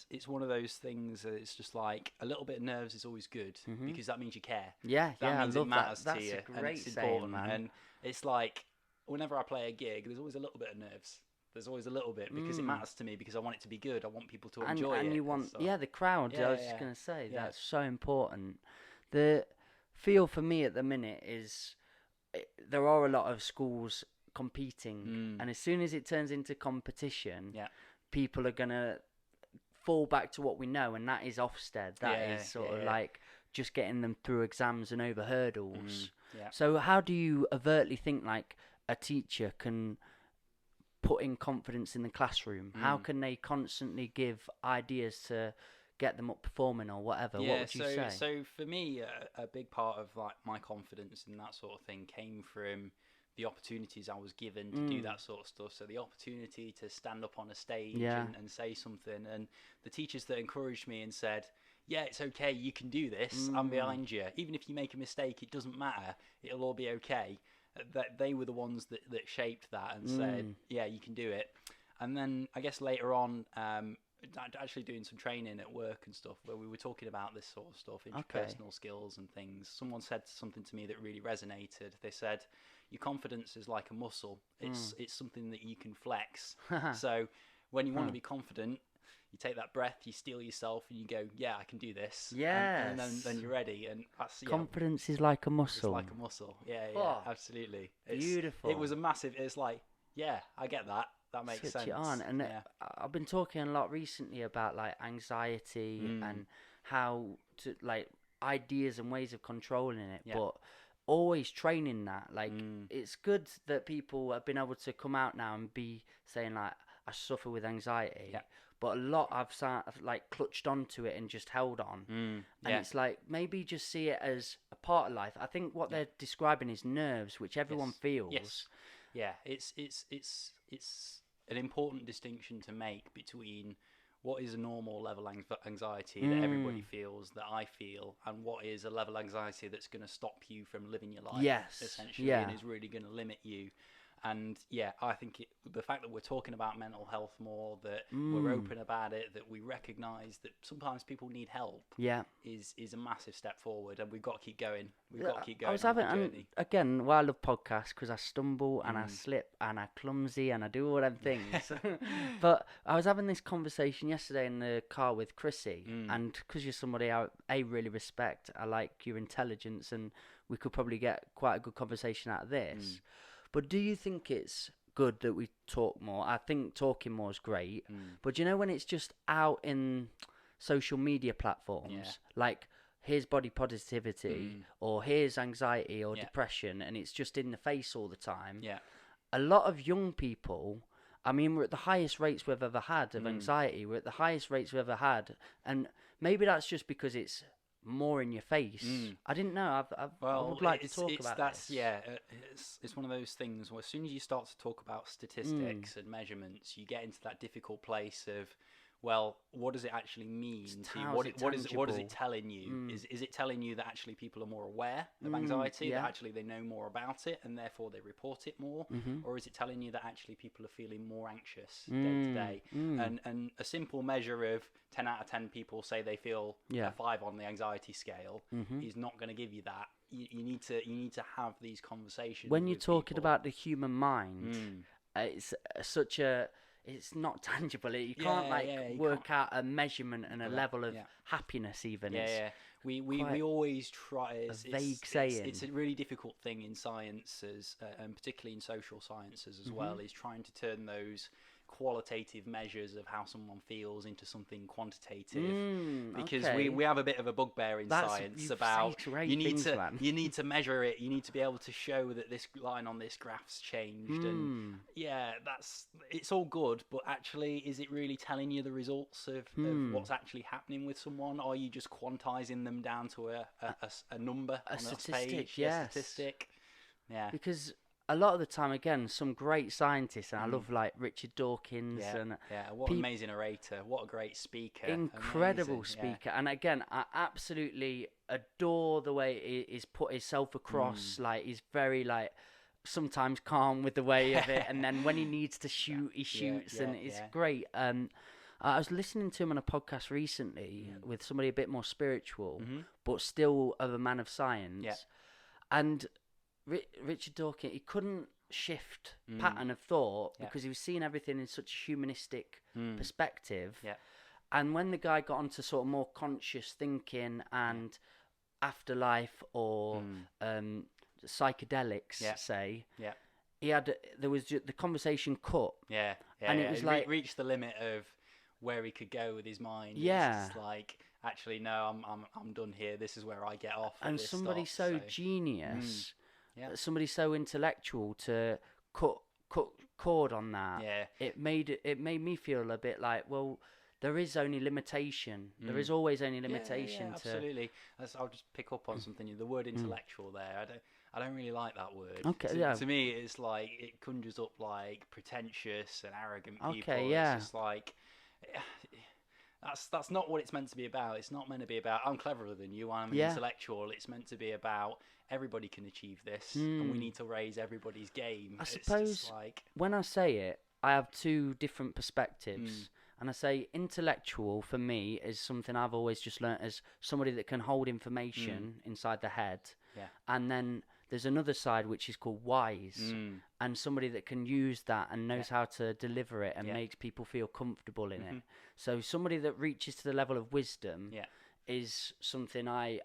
it's one of those things that it's just like a little bit of nerves is always good, because that means you care. Yeah, that means I love it matters that. to you. That's a great and it's saying, important. man. And it's like, whenever I play a gig, there's always a little bit of nerves. There's always a little bit, because it matters to me, because I want it to be good. I want people to enjoy it. And you want, the crowd. I was just going to say, that's so important. The feel for me at the minute is there are a lot of schools competing, and as soon as it turns into competition, people are going to fall back to what we know, and that is Ofsted. That is sort of like just getting them through exams and over hurdles. So how do you overtly think like a teacher can put in confidence in the classroom? How can they constantly give ideas to get them up performing or whatever? What would you say? So for me, a big part of like my confidence in that sort of thing came from the opportunities I was given to do that sort of stuff. So the opportunity to stand up on a stage and say something, and the teachers that encouraged me and said, yeah, it's okay, you can do this, I'm behind you. Even if you make a mistake, it doesn't matter, it'll all be okay. That they were the ones that shaped that and said, yeah, you can do it. And then I guess later on, actually doing some training at work and stuff where we were talking about this sort of stuff, interpersonal skills and things. Someone said something to me that really resonated. They said, your confidence is like a muscle. It's something that you can flex. So when you want to be confident, you take that breath, you steel yourself, and you go, yeah, I can do this. Yes. And then you're ready. And that's, confidence is like a muscle. It's like a muscle. Yeah, absolutely. Beautiful. It was a massive, it's like, yeah, I get that. That makes sense. Switch it on. And I've been talking a lot recently about like anxiety and how to like ideas and ways of controlling it, but always training that. Like it's good that people have been able to come out now and be saying like, I suffer with anxiety. Yeah. But a lot I've like clutched onto it and just held on. And it's like, maybe just see it as a part of life. I think what they're describing is nerves, which everyone feels. Yes. Yeah, it's an important distinction to make between what is a normal level anxiety that everybody feels, that I feel, and what is a level anxiety that's going to stop you from living your life, essentially, and is really going to limit you. And I think the fact that we're talking about mental health more, that we're open about it, that we recognise that sometimes people need help, is a massive step forward, and we've got to keep going. We've got to keep going. I was having, and again, I love podcasts because I stumble and I slip and I clumsy and I do all them things. But I was having this conversation yesterday in the car with Chrissy, and because you're somebody I really respect, I like your intelligence, and we could probably get quite a good conversation out of this. But do you think it's good that we talk more? I think talking more is great. But you know, when it's just out in social media platforms, like here's body positivity or here's anxiety or depression, and it's just in the face all the time. A lot of young people, I mean, we're at the highest rates we've ever had of anxiety. We're at the highest rates we've ever had. And maybe that's just because it's more in your face. I didn't know. I would like to talk about this. It's one of those things where as soon as you start to talk about statistics and measurements, you get into that difficult place of, well, what does it actually mean to you? What is it telling you? Is it telling you that actually people are more aware of anxiety, that actually they know more about it and therefore they report it more? Or is it telling you that actually people are feeling more anxious day to day? And a simple measure of 10 out of 10 people say they feel a 5 on the anxiety scale is not going to give you that. You need to have these conversations. When you're talking about the human mind, it's such a... It's not tangible. You can't work out a measurement and a level of happiness even. We always try. It's a vague saying. It's a really difficult thing in sciences, and particularly in social sciences as well, is trying to turn those qualitative measures of how someone feels into something quantitative, because we have a bit of a bugbear in science about you need to measure it, you need to be able to show that this line on this graph's changed, and it's all good, but actually is it really telling you the results of what's actually happening with someone? Are you just quantizing them down to a number, a statistic? Statistic. Because a lot of the time, again, some great scientists, and I love like Richard Dawkins, and what an amazing orator, what a great speaker, incredible speaker, and again, I absolutely adore the way he's put himself across. Like he's very like sometimes calm with the way of it, and then when he needs to shoot, he shoots, and it's great. I was listening to him on a podcast recently with somebody a bit more spiritual, but still of a man of science, and Richard Dawkins, he couldn't shift pattern of thought because he was seeing everything in such a humanistic perspective. And when the guy got onto sort of more conscious thinking and afterlife or psychedelics, there was the conversation cut. And it was like reached the limit of where he could go with his mind. It's just like, actually, no, I'm done here. This is where I get off. And somebody so genius. Somebody so intellectual to cut cord on that. It made me feel a bit like, well, there is only limitation. There is always only limitation. Absolutely. I'll just pick up on something. The word intellectual there. I don't really like that word. To me, it's like it conjures up like pretentious and arrogant people. It's just like. That's not what it's meant to be about. It's not meant to be about, I'm cleverer than you, I'm an intellectual. It's meant to be about, everybody can achieve this, and we need to raise everybody's game. I suppose when I say it, I have two different perspectives. And I say intellectual for me is something I've always just learnt as somebody that can hold information inside the head. Yeah. And then there's another side which is called wise, and somebody that can use that and knows how to deliver it and makes people feel comfortable in it. So somebody that reaches to the level of wisdom is something I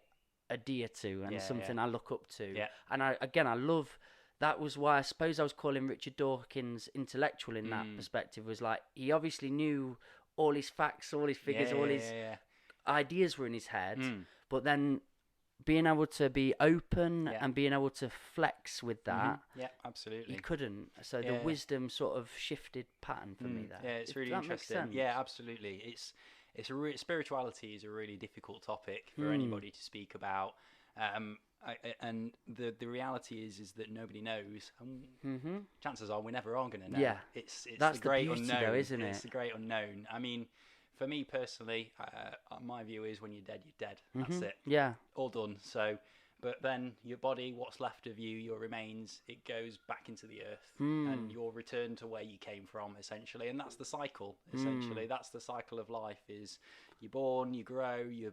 adhere to and something I look up to. Yeah. And I love. That was why I suppose I was calling Richard Dawkins intellectual in that perspective. Was like he obviously knew all his facts, all his figures, all his ideas were in his head, but then being able to be open and being able to flex with that, absolutely, he couldn't. So the wisdom sort of shifted pattern for me there. Yeah, it's really interesting. Yeah, absolutely. Spirituality is a really difficult topic for anybody to speak about. And the reality is that nobody knows. Chances are we never are going to know. Yeah, it's that's the great beauty, unknown, though, isn't it? It's the great unknown. I mean, for me personally, my view is when you're dead, you're dead. That's it. Yeah, all done. So, but then your body, what's left of you, your remains, it goes back into the earth, and you're returned to where you came from, essentially. And that's the cycle. Essentially, that's the cycle of life. Is you're born, you grow, you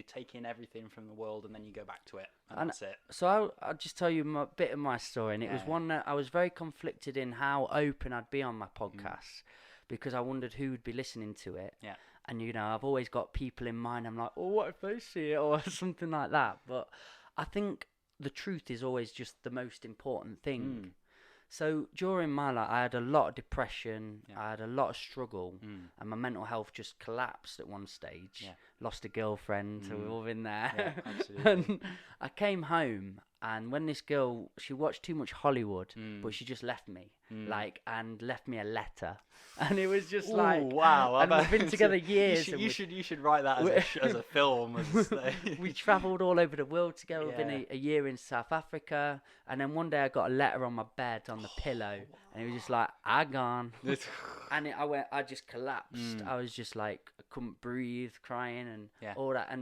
take in everything from the world, and then you go back to it, and that's it. So I'll just tell you a bit of my story, and it was one that I was very conflicted in how open I'd be on my podcast, because I wondered who would be listening to it. Yeah. And I've always got people in mind. I'm like, oh, what if they see it or something like that? But I think the truth is always just the most important thing. So during my life, I had a lot of depression. I had a lot of struggle, and my mental health just collapsed at one stage. Lost a girlfriend, so we've all been there. Yeah, absolutely. And I came home, and when this girl, she watched too much Hollywood, but she just left me, and left me a letter. And it was just wow! And we've been together years. You should write that as a film. We travelled all over the world together. We've been a year in South Africa, and then one day I got a letter on my bed on the pillow, and it was just like, "I gone," and I just collapsed. I was just like, I couldn't breathe, crying and all that.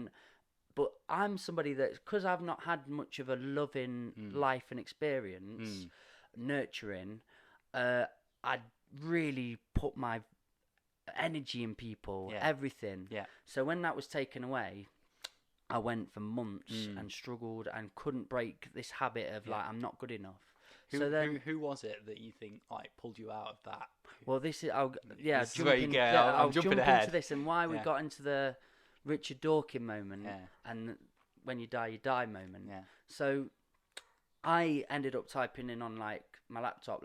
But I'm somebody that, because I've not had much of a loving life and experience, nurturing, I really put my energy in people, everything. Yeah. So when that was taken away, I went for months and struggled and couldn't break this habit of I'm not good enough. Who was it that you think pulled you out of that? Well, this is I'm jumping ahead into this and why we got into the Richard Dawkins moment and when you die moment. Yeah. So I ended up typing in on my laptop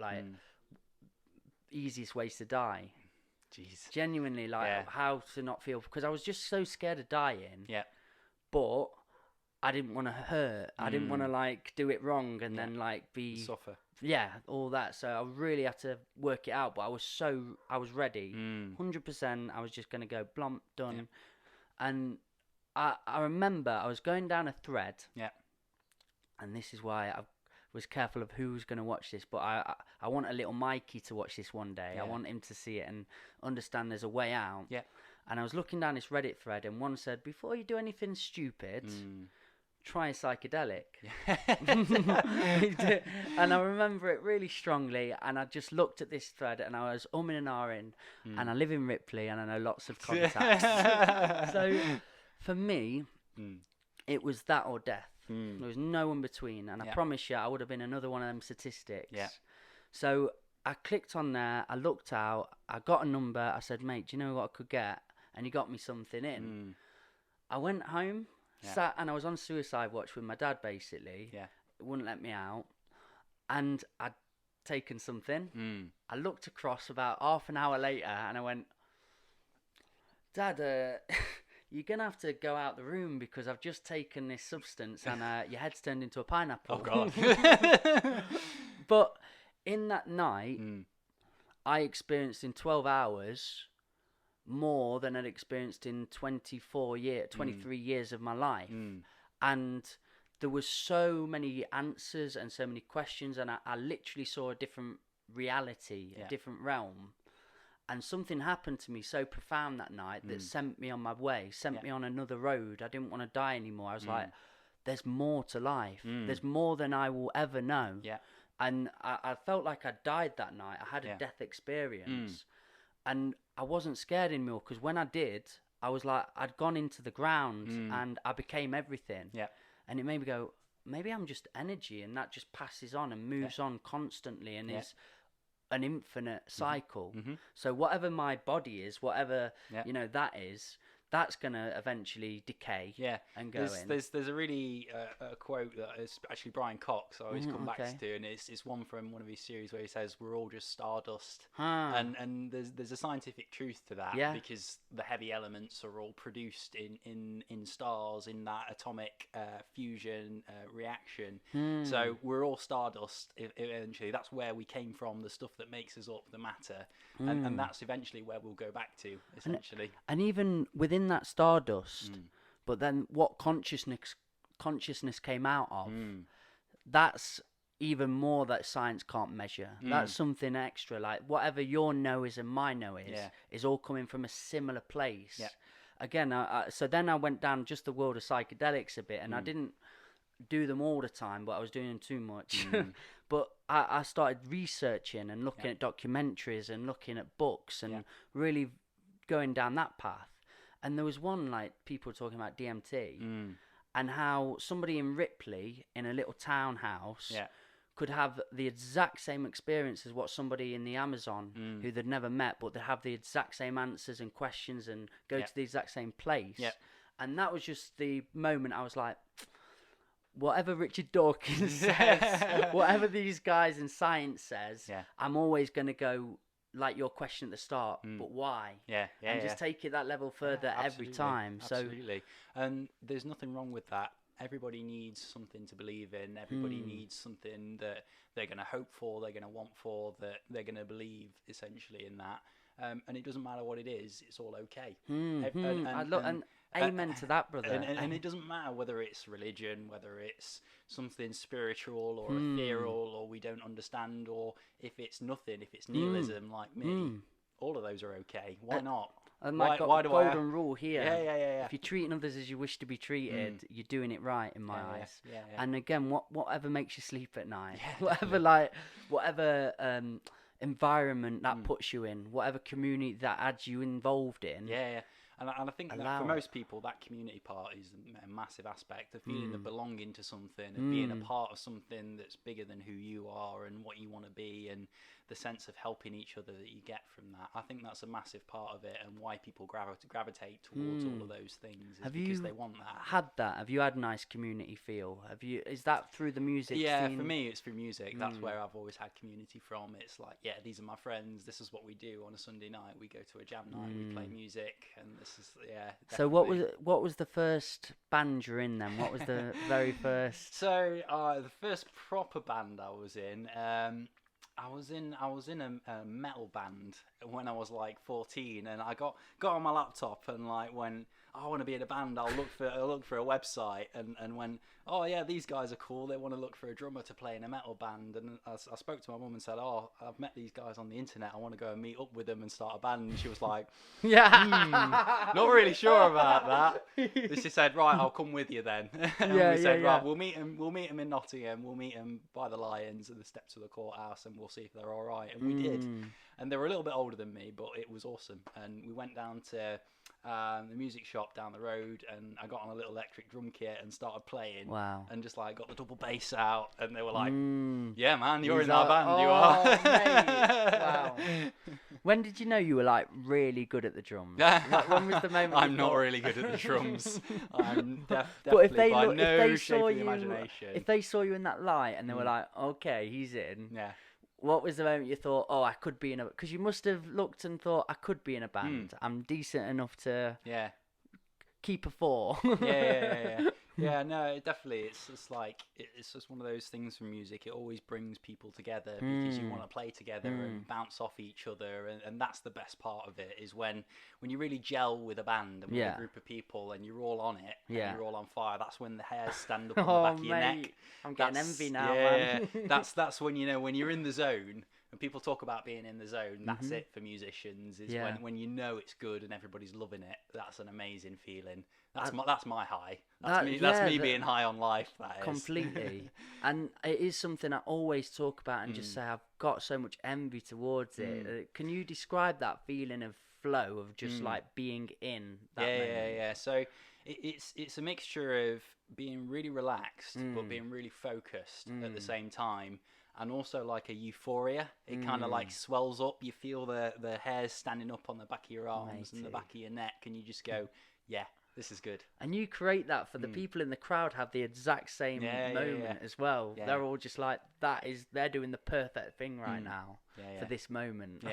easiest ways to die. Jeez. Genuinely how to not feel, because I was just so scared of dying. Yeah. But I didn't want to hurt. I didn't want to do it wrong and then be suffer. Yeah, all that. So I really had to work it out, but I was ready. 100%. I was just going to go blump, done. Yeah. And I remember I was going down a thread. Yeah. And this is why I was careful of who was going to watch this, but I want a little Mikey to watch this one day. Yeah. I want him to see it and understand there's a way out. Yeah. And I was looking down this Reddit thread, and one said, before you do anything stupid, try a psychedelic. And I remember it really strongly, and I just looked at this thread, and I was umming and ahhing, and I live in Ripley, and I know lots of contacts. So for me, it was that or death. There was no in between, and I promise you, I would have been another one of them statistics. Yeah. So I clicked on there, I looked out, I got a number, I said, mate, do you know what I could get? And he got me something in. I went home, sat, and I was on suicide watch with my dad, basically. Yeah. It wouldn't let me out. And I'd taken something. I looked across about half an hour later, and I went, Dad, you're going to have to go out the room because I've just taken this substance and your head's turned into a pineapple. Oh, God. But in that night, I experienced in 12 hours more than I'd experienced in 23 years of my life. And there was so many answers and so many questions, and I literally saw a different reality, a different realm. And something happened to me so profound that night that sent me on my way, sent me on another road. I didn't want to die anymore. I was like, there's more to life. There's more than I will ever know. Yeah. And I felt like I died that night. I had a death experience. and I wasn't scared anymore, because when I did, I was like, I'd gone into the ground and I became everything. Yeah. And it made me go, maybe I'm just energy, and that just passes on and moves on constantly, and is an infinite cycle. So whatever my body is, whatever that is, that's gonna eventually decay. And go in. There's a really a quote that is actually Brian Cox I always come back to, and it's one from one of his series where he says we're all just stardust, and there's a scientific truth to that, because the heavy elements are all produced in stars in that atomic fusion reaction. So we're all stardust eventually. That's where we came from, the stuff that makes us up, the matter, and that's eventually where we'll go back to, essentially. And even within that stardust, but then what consciousness came out of, that's even more that science can't measure. That's something extra, like whatever your know is and my know is all coming from a similar place. Again, so then I went down just the world of psychedelics a bit, and I didn't do them all the time, but I was doing them too much. But I started researching and looking at documentaries and looking at books and really going down that path. And there was one, like, people talking about DMT and how somebody in Ripley in a little townhouse could have the exact same experience as what somebody in the Amazon who they'd never met, but they have the exact same answers and questions and go to the exact same place. And that was just the moment I was like, whatever Richard Dawkins says, whatever these guys in science says, I'm always going to go, like your question at the start, but why? And just take it that level further every time. Absolutely. And there's nothing wrong with that. Everybody needs something to believe in. Everybody needs something that they're going to hope for, they're going to want for, that they're going to believe essentially in that. And it doesn't matter what it is, it's all okay. And amen to that, brother. And it doesn't matter whether it's religion, whether it's something spiritual or ethereal, or we don't understand, or if it's nothing, if it's nihilism like me, all of those are okay. Why not? And my golden rule here, if you're treating others as you wish to be treated, you're doing it right in my eyes. And again, whatever makes you sleep at night, whatever environment that puts you in, whatever community that adds you involved in. And I think that for most people, that community part is a massive aspect of feeling the belonging to something, and being a part of something that's bigger than who you are and what you want to be, and the sense of helping each other that you get from that. I think that's a massive part of it, and why people gravitate towards all of those things is because they want that. Have you had a nice community feel? Is that through the music scene? For me, it's through music. That's where I've always had community from. It's like, these are my friends. This is what we do on a Sunday night. We go to a jam night. We play music, and this is definitely. So what was the first band you're in then? What was the very first? So the first proper band I was in. I was in a metal band when I was like 14, and I got on my laptop and like when I want to be in a band, I'll look for a website, and when these guys are cool, they want to look for a drummer to play in a metal band, and I spoke to my mum and said, I've met these guys on the internet, I want to go and meet up with them and start a band. And she was like, not really sure about that. She said, right, I'll come with you then. And we said, right, we'll meet them in Nottingham, we'll meet them by the Lions at the steps of the courthouse, and we'll see if they're all right. And we did. And they were a little bit older than me, but it was awesome. And we went down to the music shop down the road, and I got on a little electric drum kit and started playing. Wow. And just like got the double bass out, and they were like, yeah, man, you're in our band, you are. Mate. Wow. When did you know you were like really good at the drums? Like, when was the moment? I'm not really good at the drums. I'm definitely by no shape of the imagination. If they saw you in that light and they were like, okay, he's in. Yeah. What was the moment you thought, I could be in a... Because you must have looked and thought, I could be in a band. I'm decent enough to keep a 4. Yeah, no, definitely. It's just like, it's just one of those things from music. It always brings people together because you want to play together and bounce off each other. And that's the best part of it, is when you really gel with a band and with a group of people and you're all on it and you're all on fire. That's when the hairs stand up on the back of your neck. I'm getting envy now, man. That's when, when you're in the zone when people talk about being in the zone, that's it for musicians. Is when you know it's good and everybody's loving it. That's an amazing feeling. That's my high. That's me being high on life. That is completely. And it is something I always talk about and just say I've got so much envy towards it. Can you describe that feeling of flow of just like being in that moment? Yeah. So it's a mixture of being really relaxed but being really focused at the same time, and also like a euphoria. It kind of like swells up. You feel the hairs standing up on the back of your arms and the back of your neck, and you just go, yeah, this is good. And you create that for the people in the crowd, have the exact same moment as well. Yeah. They're all just like, they're doing the perfect thing right now for this moment.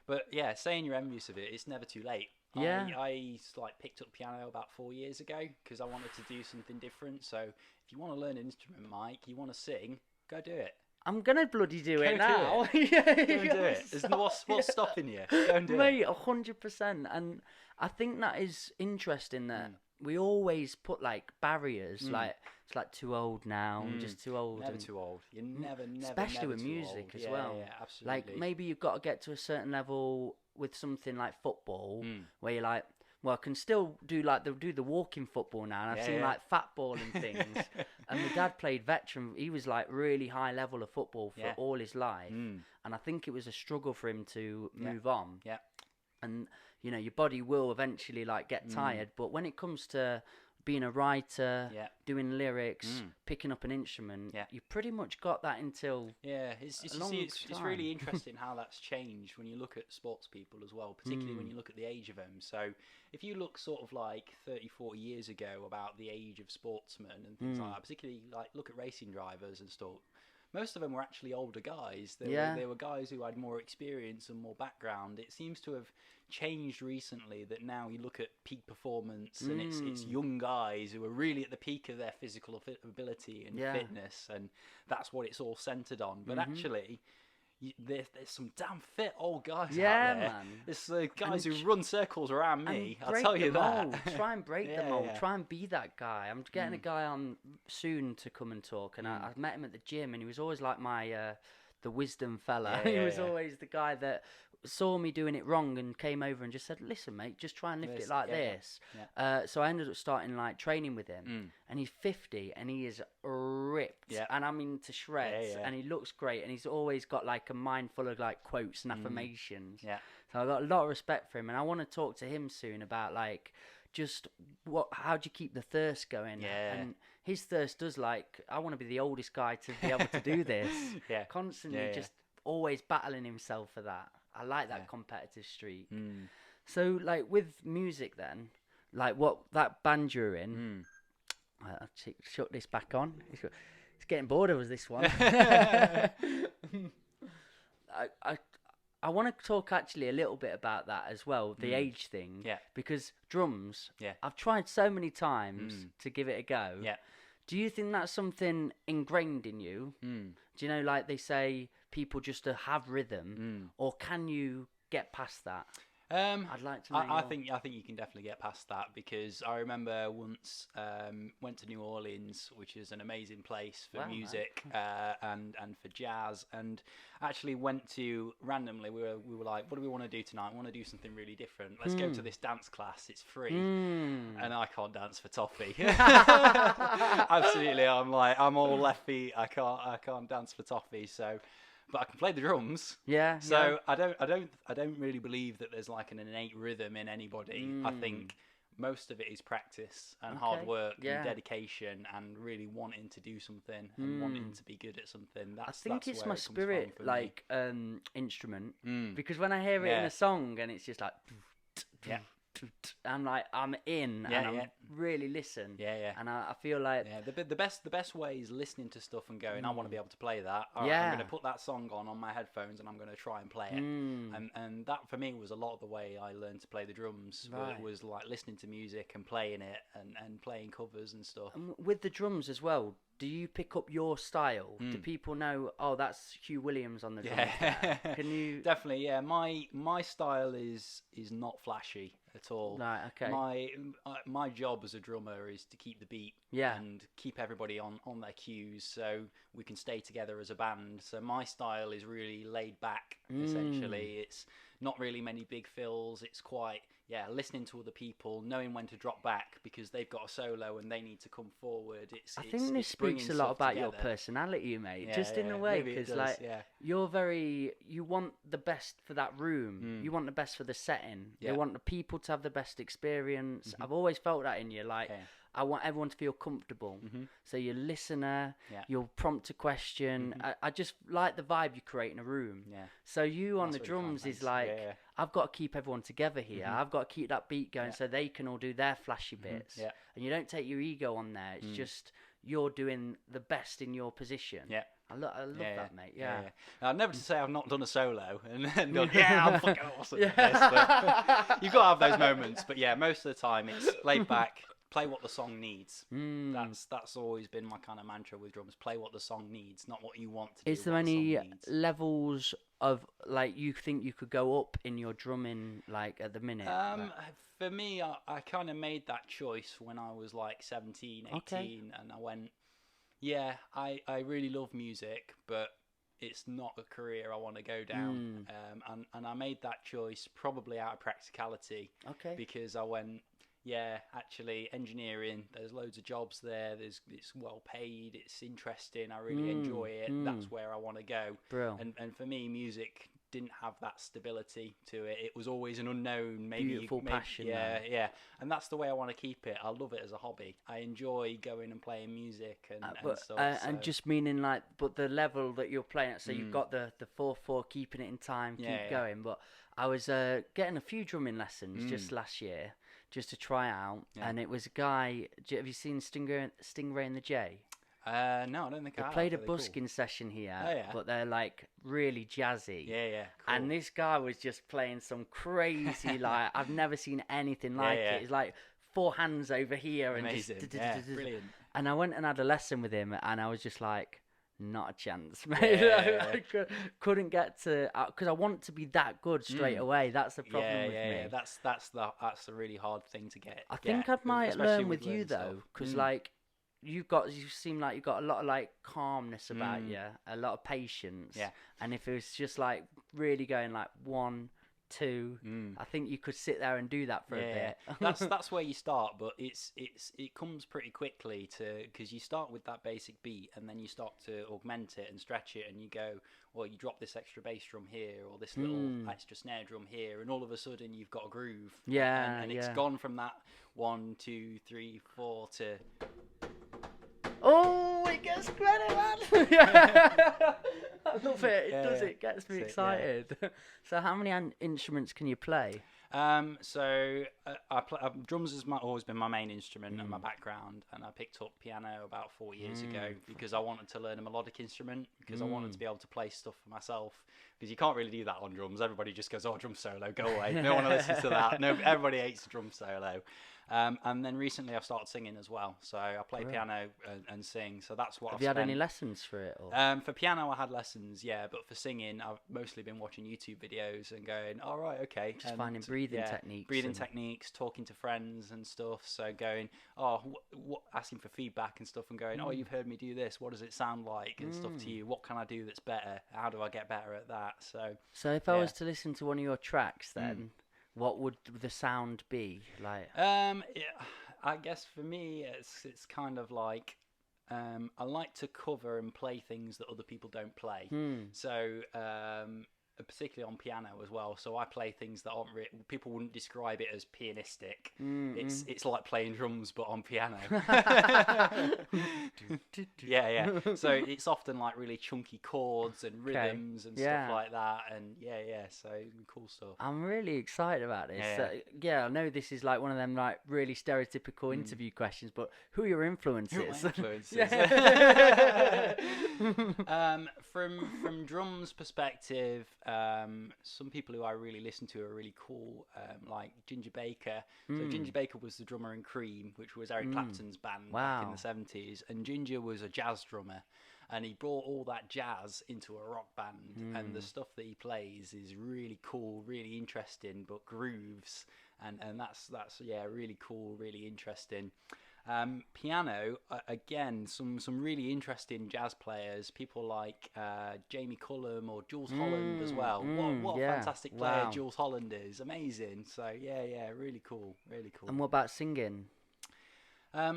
But saying you're envious of it, it's never too late. I like picked up piano about 4 years ago because I wanted to do something different. So if you want to learn an instrument, Mike, you want to sing, go do it. I'm gonna bloody do it now. Go and do it. What's stopping you? Go and do it. Mate, 100%. And I think that is interesting that we always put like barriers, like it's like too old now, I'm just too old. Never too old. You're never, especially never with too music old. as well. Yeah, absolutely. Like maybe you've got to get to a certain level with something like football, where you're like, well, I can still do the walking football now, and I've seen like fat ball and things. And my dad played veteran. He was like really high level of football for all his life, and I think it was a struggle for him to move on. Yeah, and you know, your body will eventually like get tired, but when it comes to being a writer, doing lyrics, picking up an instrument, you pretty much got that until it's really interesting how that's changed when you look at sports people as well, particularly when you look at the age of them. So if you look sort of like 30, 40 years ago about the age of sportsmen and things like that, particularly like look at racing drivers and stuff, most of them were actually older guys. They were guys who had more experience and more background. It seems to have changed recently that now you look at peak performance and it's young guys who are really at the peak of their physical ability and fitness, and that's what it's all centered on. But actually, there's some damn fit old guys out there. Man. There's guys who run circles around me. I'll tell you that. Try and break the mold. Try and be that guy. I'm getting a guy on soon to come and talk, and I met him at the gym, and he was always like my the wisdom fella. He was always the guy that saw me doing it wrong and came over and just said, listen mate, just try and lift it like this. So I ended up starting like training with him, and he's 50 and he is ripped, and I'm into shreds, and he looks great, and he's always got like a mind full of like quotes and affirmations. So I got a lot of respect for him, and I want to talk to him soon about like just how do you keep the thirst going. And his thirst does, like, I want to be the oldest guy to be able to do this. Constantly just always battling himself for that. I like that competitive streak. So, like, with music then, like, what that band you're in, I'll shut this back on. It's getting bored of us, this one. I want to talk actually a little bit about that as well, the age thing. Because drums, I've tried so many times to give it a go. Do you think that's something ingrained in you? Do you know, like they say, people just to have rhythm, or can you get past that? I'd like to know. I think you can definitely get past that, because I remember once went to New Orleans, which is an amazing place for music and for jazz, and actually went to randomly. We were like, what do we want to do tonight? We want to do something really different. Let's go to this dance class. It's free, and I can't dance for toffee. Absolutely, I'm all left feet. I can't dance for toffee. So. But I can play the drums. So I don't really believe that there's like an innate rhythm in anybody. I think most of it is practice and hard work and dedication and really wanting to do something and wanting to be good at something. I think it's my spirit, like instrument, because when I hear it in a song and it's just like I'm like, I'm in, and I'm really listen. And I feel like the best way is listening to stuff and going, I want to be able to play that. I'm going to put that song on my headphones and I'm going to try and play it. And that for me was a lot of the way I learned to play the drums. Was like listening to music and playing it and playing covers and stuff. And with the drums as well, do you pick up your style? Do people know, oh, that's Huw Williams on the drums? Can you definitely? My style is not flashy. at all. Right, okay. My job as a drummer is to keep the beat and keep everybody on their cues, so we can stay together as a band. So my style is really laid back. Essentially, it's not really many big fills. It's quite listening to other people, knowing when to drop back because they've got a solo and they need to come forward. I think this speaks a lot about your personality, mate. Just in a way, because you're you want the best for that room. You want the best for the setting. You want the people to have the best experience. I've always felt that in you. I want everyone to feel comfortable. So you're a listener, you'll prompt a question. I just like the vibe you create in a room. So you on the drums is I've got to keep everyone together here. I've got to keep that beat going so they can all do their flashy bits. And you don't take your ego on there. It's just you're doing the best in your position. I love that, mate. Now, never to say I've not done a solo and gone, I'm fucking awesome at this. But you've got to have those moments. But most of the time it's laid back. Play what the song needs. That's always been my kind of mantra with drums. Play what the song needs, not what you want to do. Is there any levels of you think you could go up in your drumming at the minute? For me, I kind of made that choice when I was 17, 18, and I went, I really love music, but it's not a career I want to go down. And I made that choice probably out of practicality. Because I went, actually, engineering, there's loads of jobs there, it's well paid, it's interesting, I really enjoy it, that's where I want to go. And for me, music didn't have that stability to it. It was always an unknown, beautiful passion. And that's the way I want to keep it. I love it as a hobby. I enjoy going and playing music and stuff. And just meaning but the level that you're playing at, so you've got the 4/4, keeping it in time, keep going. But I was getting a few drumming lessons just last year, just to try out, and it was a guy. Have you seen Stingray and the J? No, I don't think I have. They played a busking session here, but they're really jazzy. Cool. And this guy was just playing some crazy I've never seen anything like it. It's four hands over here and amazing. Brilliant. And I went and had a lesson with him, and I was just not a chance, mate. I couldn't get to, because I want to be that good straight away. That's the problem with me. That's the really hard thing to get. I think I might learn with you though, because you seem like you've got a lot of calmness about you, a lot of patience. And if it was just really going 1, 2, I think you could sit there and do that for a bit. That's where you start, but it comes pretty quickly because you start with that basic beat and then you start to augment it and stretch it, and you go, well, you drop this extra bass drum here or this little extra snare drum here, and all of a sudden you've got a groove. And it's gone from that 1, 2, 3, 4 to. Oh, it gets credit, man! I love it. It does. It gets me excited. So, how many instruments can you play? I play drums has always been my main instrument and my background, and I picked up piano about 4 years ago because I wanted to learn a melodic instrument, because I wanted to be able to play stuff for myself, because you can't really do that on drums. Everybody just goes, drum solo, go away. No one listens to that. No, everybody hates a drum solo. And then recently I've started singing as well. So I play piano and sing. So that's what Have you had any lessons for it? Or? For piano I had lessons, but for singing I've mostly been watching YouTube videos and going, all right, okay. Just finding breathing techniques. Breathing techniques, talking to friends and stuff. So going, asking for feedback and stuff, and going, you've heard me do this. What does it sound like and stuff to you? What can I do that's better? How do I get better at that? So if I was to listen to one of your tracks then, what would the sound be like? I guess for me, it's kind of I like to cover and play things that other people don't play. So particularly on piano as well. So I play things that aren't people wouldn't describe it as pianistic. It's like playing drums but on piano. So it's often really chunky chords and rhythms and stuff like that, and so cool stuff. I'm really excited about this. I know this is one of them really stereotypical interview questions, but who are your influences? From drums perspective, some people who I really listen to are really cool, like Ginger Baker. So Ginger Baker was the drummer in Cream, which was Eric Clapton's band back in the 70s, and Ginger was a jazz drummer, and he brought all that jazz into a rock band, and the stuff that he plays is really cool, really interesting, but grooves. and that's really cool, really interesting. Piano, again, some really interesting jazz players, people like Jamie Cullum or Jules Holland as well. What a fantastic player Jules Holland is, amazing. So yeah, really cool. And what about singing?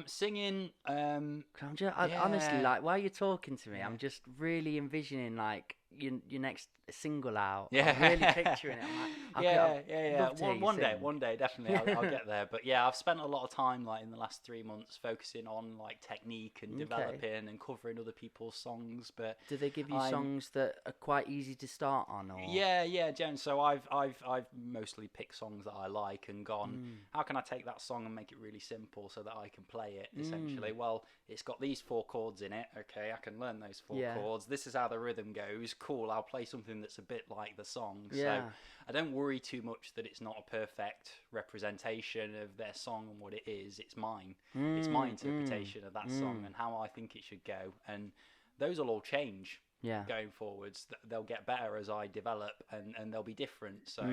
Singing, honestly, like, while you're talking to me, I'm just really envisioning like your next single out. Yeah, I'm really picturing it. I'm like, One day, definitely, I'll get there. But yeah, I've spent a lot of time like in the last 3 months focusing on like technique and developing and covering other people's songs. But do they give you songs that are quite easy to start on? Or? Yeah, Jen. So I've mostly picked songs that I like and gone, how can I take that song and make it really simple so that I can play it? Essentially, well, it's got these 4 chords in it. Okay, I can learn those 4 chords. This is how the rhythm goes. Cool, I'll play something that's a bit like the song. So I don't worry too much that it's not a perfect representation of their song and what it is. It's mine. It's my interpretation of that song and how I think it should go. And those will all change going forwards. They'll get better as I develop and they'll be different. So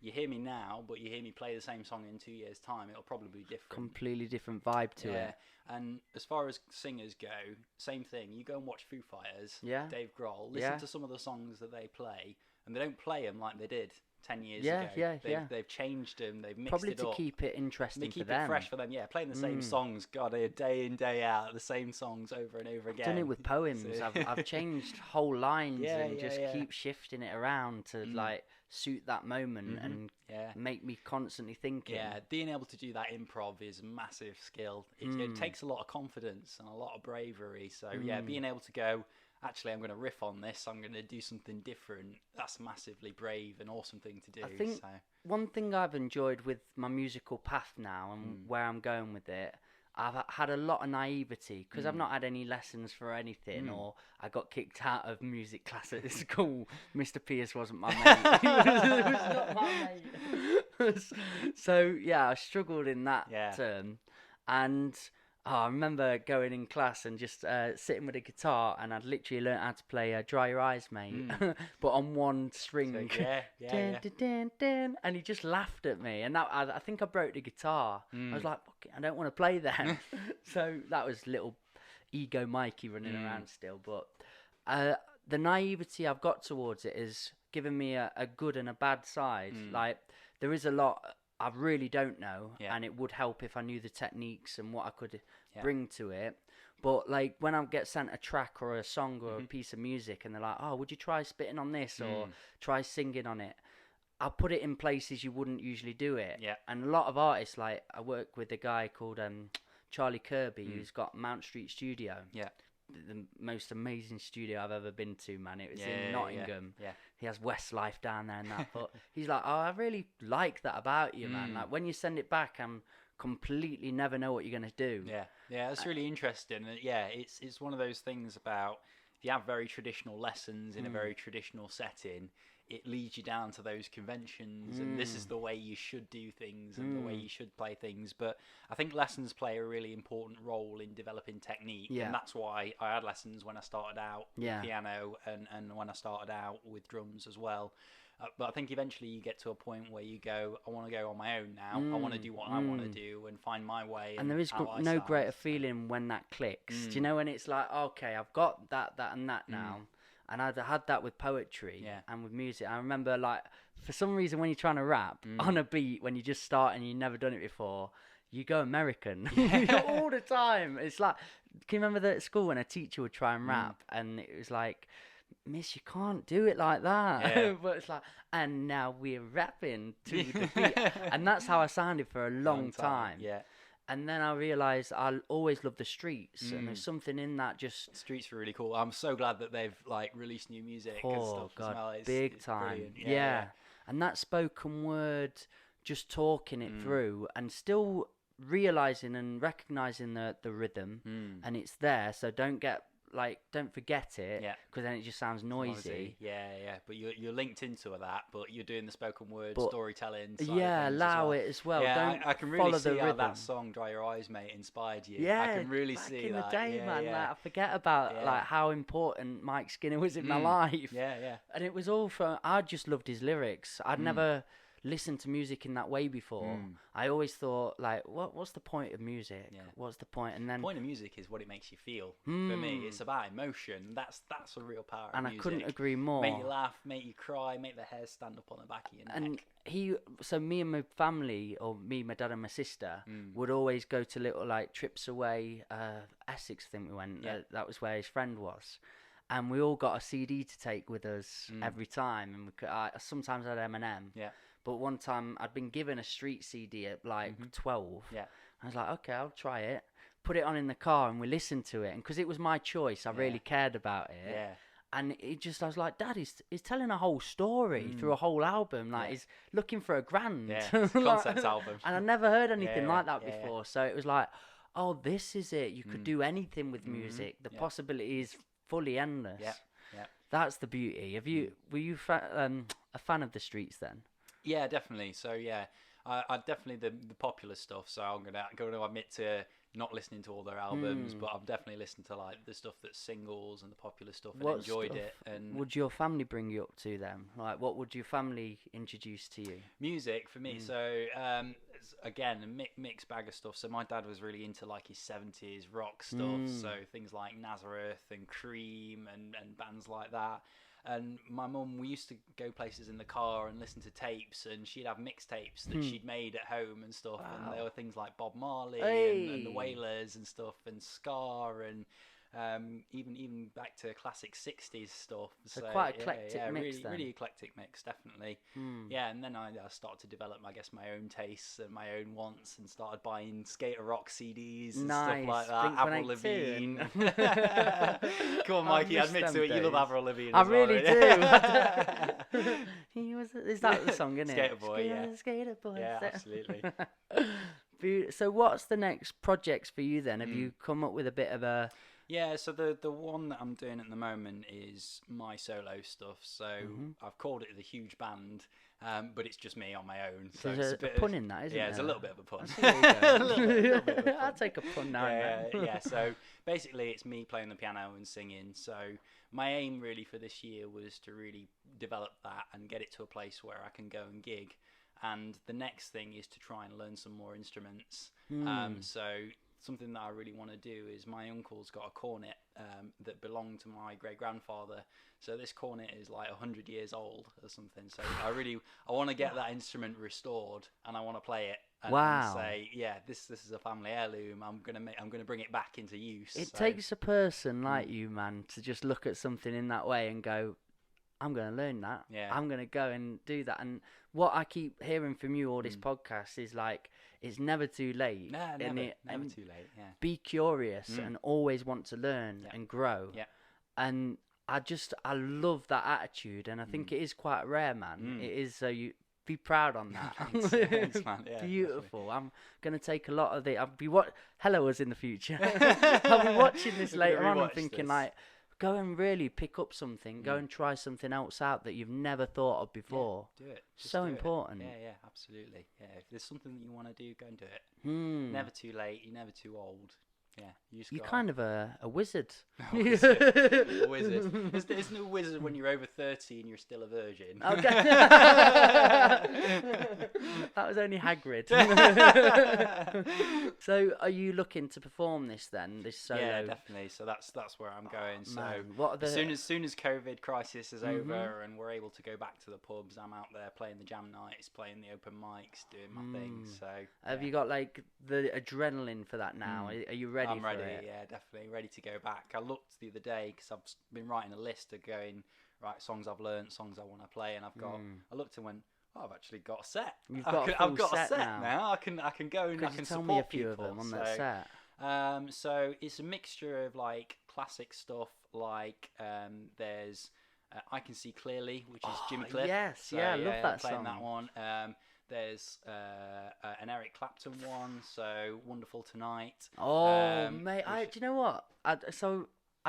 you hear me now, but you hear me play the same song in 2 years' time, it'll probably be different. Completely different vibe to it. And as far as singers go, same thing. You go and watch Foo Fighters, Dave Grohl, listen to some of the songs that they play, and they don't play them like they did 10 years ago. They've changed them, they've mixed probably it up. To keep it interesting they keep for them. It fresh for them, playing the same songs, day in, day out, the same songs over and over again. I've done it with poems. I've changed whole lines and just keep shifting it around to like suit that moment and make me constantly thinking. Yeah, being able to do that improv is a massive skill. It takes a lot of confidence and a lot of bravery. So being able to go, actually, I'm going to riff on this, I'm going to do something different, that's massively brave and awesome thing to do. I think one thing I've enjoyed with my musical path now and where I'm going with it, I've had a lot of naivety because I've not had any lessons for anything, or I got kicked out of music class at school. Mr. Pierce wasn't my mate. He was not my mate. So I struggled in that term. And I remember going in class and just sitting with a guitar, and I'd literally learnt how to play Dry Your Eyes, Mate, but on one string. So, and he just laughed at me, and that, I think I broke the guitar. I was like, fuck it, I don't want to play then. So that was little ego Mikey running around still. But the naivety I've got towards it is giving me a good and a bad side. Like, there is a lot I really don't know, and it would help if I knew the techniques and what I could bring to it. But like when I get sent a track or a song or a piece of music and they're like, oh, would you try spitting on this or try singing on it? I'll put it in places you wouldn't usually do it. Yeah. And a lot of artists, like I work with a guy called Charlie Kirby who's got Mount Street Studio. Yeah. The most amazing studio I've ever been to, man. It was in Nottingham. Yeah. He has Westlife down there and that. But he's like, oh, I really like that about you, man. Like when you send it back, I'm completely never know what you're going to do. Yeah. Yeah, that's really interesting. It's one of those things about if you have very traditional lessons in a very traditional setting, it leads you down to those conventions and this is the way you should do things and the way you should play things. But I think lessons play a really important role in developing technique. And that's why I had lessons when I started out with piano and when I started out with drums as well. But I think eventually you get to a point where you go, I want to go on my own now. I want to do what I want to do and find my way. And there is no greater feeling when that clicks. Do you know, when it's like, okay, I've got that and that now. And I'd had that with poetry and with music. I remember, like, for some reason, when you're trying to rap on a beat, when you just start and you've never done it before, you go American all the time. It's like, can you remember that at school when a teacher would try and rap and it was like, miss, you can't do it like that. But it's like, and now we're rapping to the beat. And that's how I sounded for a long time. Yeah. And then I realised I always loved the streets, and there's something in that. Just streets were really cool. I'm so glad that they've like released new music and stuff as well. Big time. Yeah. And that spoken word, just talking it through, and still realising and recognising the rhythm, and it's there. So don't forget it, because then it just sounds noisy. But you're linked into that, but you're doing the spoken word storytelling side allow it as well. I can really see how that song "Dry Your Eyes, Mate" inspired you. I can really see in that. The day, man, like I forget about like how important Mike Skinner was in my life. And it was all from, I just loved his lyrics. I'd never listened to music in that way before. I always thought, like, what's the point of music? Yeah. What's the point? And then the point of music is what it makes you feel. For me, it's about emotion. That's a real power of music. And I couldn't agree more. Make you laugh, make you cry, make the hair stand up on the back of your neck. So me and my family, or me, my dad and my sister, would always go to little like trips away. Essex, I think we went. Yeah. That was where his friend was. And we all got a CD to take with us every time. And we could, sometimes I had Eminem. Yeah. But one time I'd been given a street CD at like 12. Yeah. I was like, okay, I'll try it. Put it on in the car and we listened to it. And because it was my choice, I really cared about it. Yeah. And I was like, Dad, he's telling a whole story through a whole album. Like, he's looking for a grand. Yeah, it's a concept album. And I never heard anything like that before. So it was like, oh, this is it. You could do anything with music. The possibility is fully endless. Yeah, yeah. That's the beauty. Were you a fan of the Streets then? Yeah, definitely. So yeah, I definitely the popular stuff. So I'm gonna admit to not listening to all their albums, but I've definitely listened to like the stuff that's singles and the popular stuff and enjoyed it. And would your family bring you up to them? Like, what would your family introduce to you? Music for me. So again, a mixed bag of stuff. So my dad was really into like his 70s rock stuff. So things like Nazareth and Cream and bands like that. And my mum, we used to go places in the car and listen to tapes, and she'd have mixtapes that she'd made at home and stuff. Wow. And there were things like Bob Marley and the Wailers and stuff, and ska, and even back to classic 60s stuff. So quite eclectic mix really, then. Really eclectic mix, definitely. Yeah, and then I started to develop, I guess, my own tastes and my own wants, and started buying skater rock CDs and stuff like that. Avril Lavigne. Come on, Mikey, admit to it. You love Avril Lavigne. I really do. Is that the song, isn't it? Skater Boy, Skater Boy. Yeah, absolutely. So what's the next projects for you then? Have you come up with a bit of a... Yeah, so the one that I'm doing at the moment is my solo stuff. So I've called it the Huge Band, but it's just me on my own. So there's it's a pun in that, isn't there? Yeah, it's a little bit of a pun. A little bit of a pun. I'll take a pun now. Yeah. So basically, it's me playing the piano and singing. So my aim really for this year was to really develop that and get it to a place where I can go and gig. And the next thing is to try and learn some more instruments. So something that I really want to do is my uncle's got a cornet that belonged to my great-grandfather. So this cornet is like 100 years old or something. So I want to get that instrument restored, and I want to play it and say, yeah, this is a family heirloom. I'm gonna bring it back into use. It takes a person like you, man, to just look at something in that way and go, I'm going to learn that. Yeah. I'm going to go and do that. And what I keep hearing from you all this podcast is like, it's never too late. Nah, never too late. Yeah. Be curious and always want to learn and grow. Yeah. And I love that attitude. And I think it is quite rare, man. It is. So you be proud on that. Thanks, man. Yeah, beautiful. Definitely. I'm going to take a lot of the, hello us in the future. I'll be watching this later on and thinking like, go and really pick up something. Go and try something else out that you've never thought of before. Yeah, do it. So important. Yeah, absolutely. Yeah, if there's something that you want to do, go and do it. Never too late. You're never too old. Yeah, you're kind of a wizard. A wizard. There's no wizard when you're over 30 and you're still a virgin. Okay. That was only Hagrid. So, are you looking to perform this then? This solo? Yeah, definitely. So that's where I'm going. As soon as COVID crisis is over and we're able to go back to the pubs, I'm out there playing the jam nights, playing the open mics, doing my thing. So have you got like the adrenaline for that now? Are you ready? I'm ready, for it? Yeah, definitely ready to go back. I looked the other day because I've been writing a list of going, right, songs I've learnt, songs I want to play, and I looked and went, oh, I've actually got a set. I've got a set now. I can go and I can tell support me a few people. Of them on that set. So it's a mixture of like classic stuff, like there's I Can See Clearly, which is Jimmy Cliff. Yes, so, I love that playing song. That one. There's an Eric Clapton one, so Wonderful Tonight. Oh, mate, do you know what? I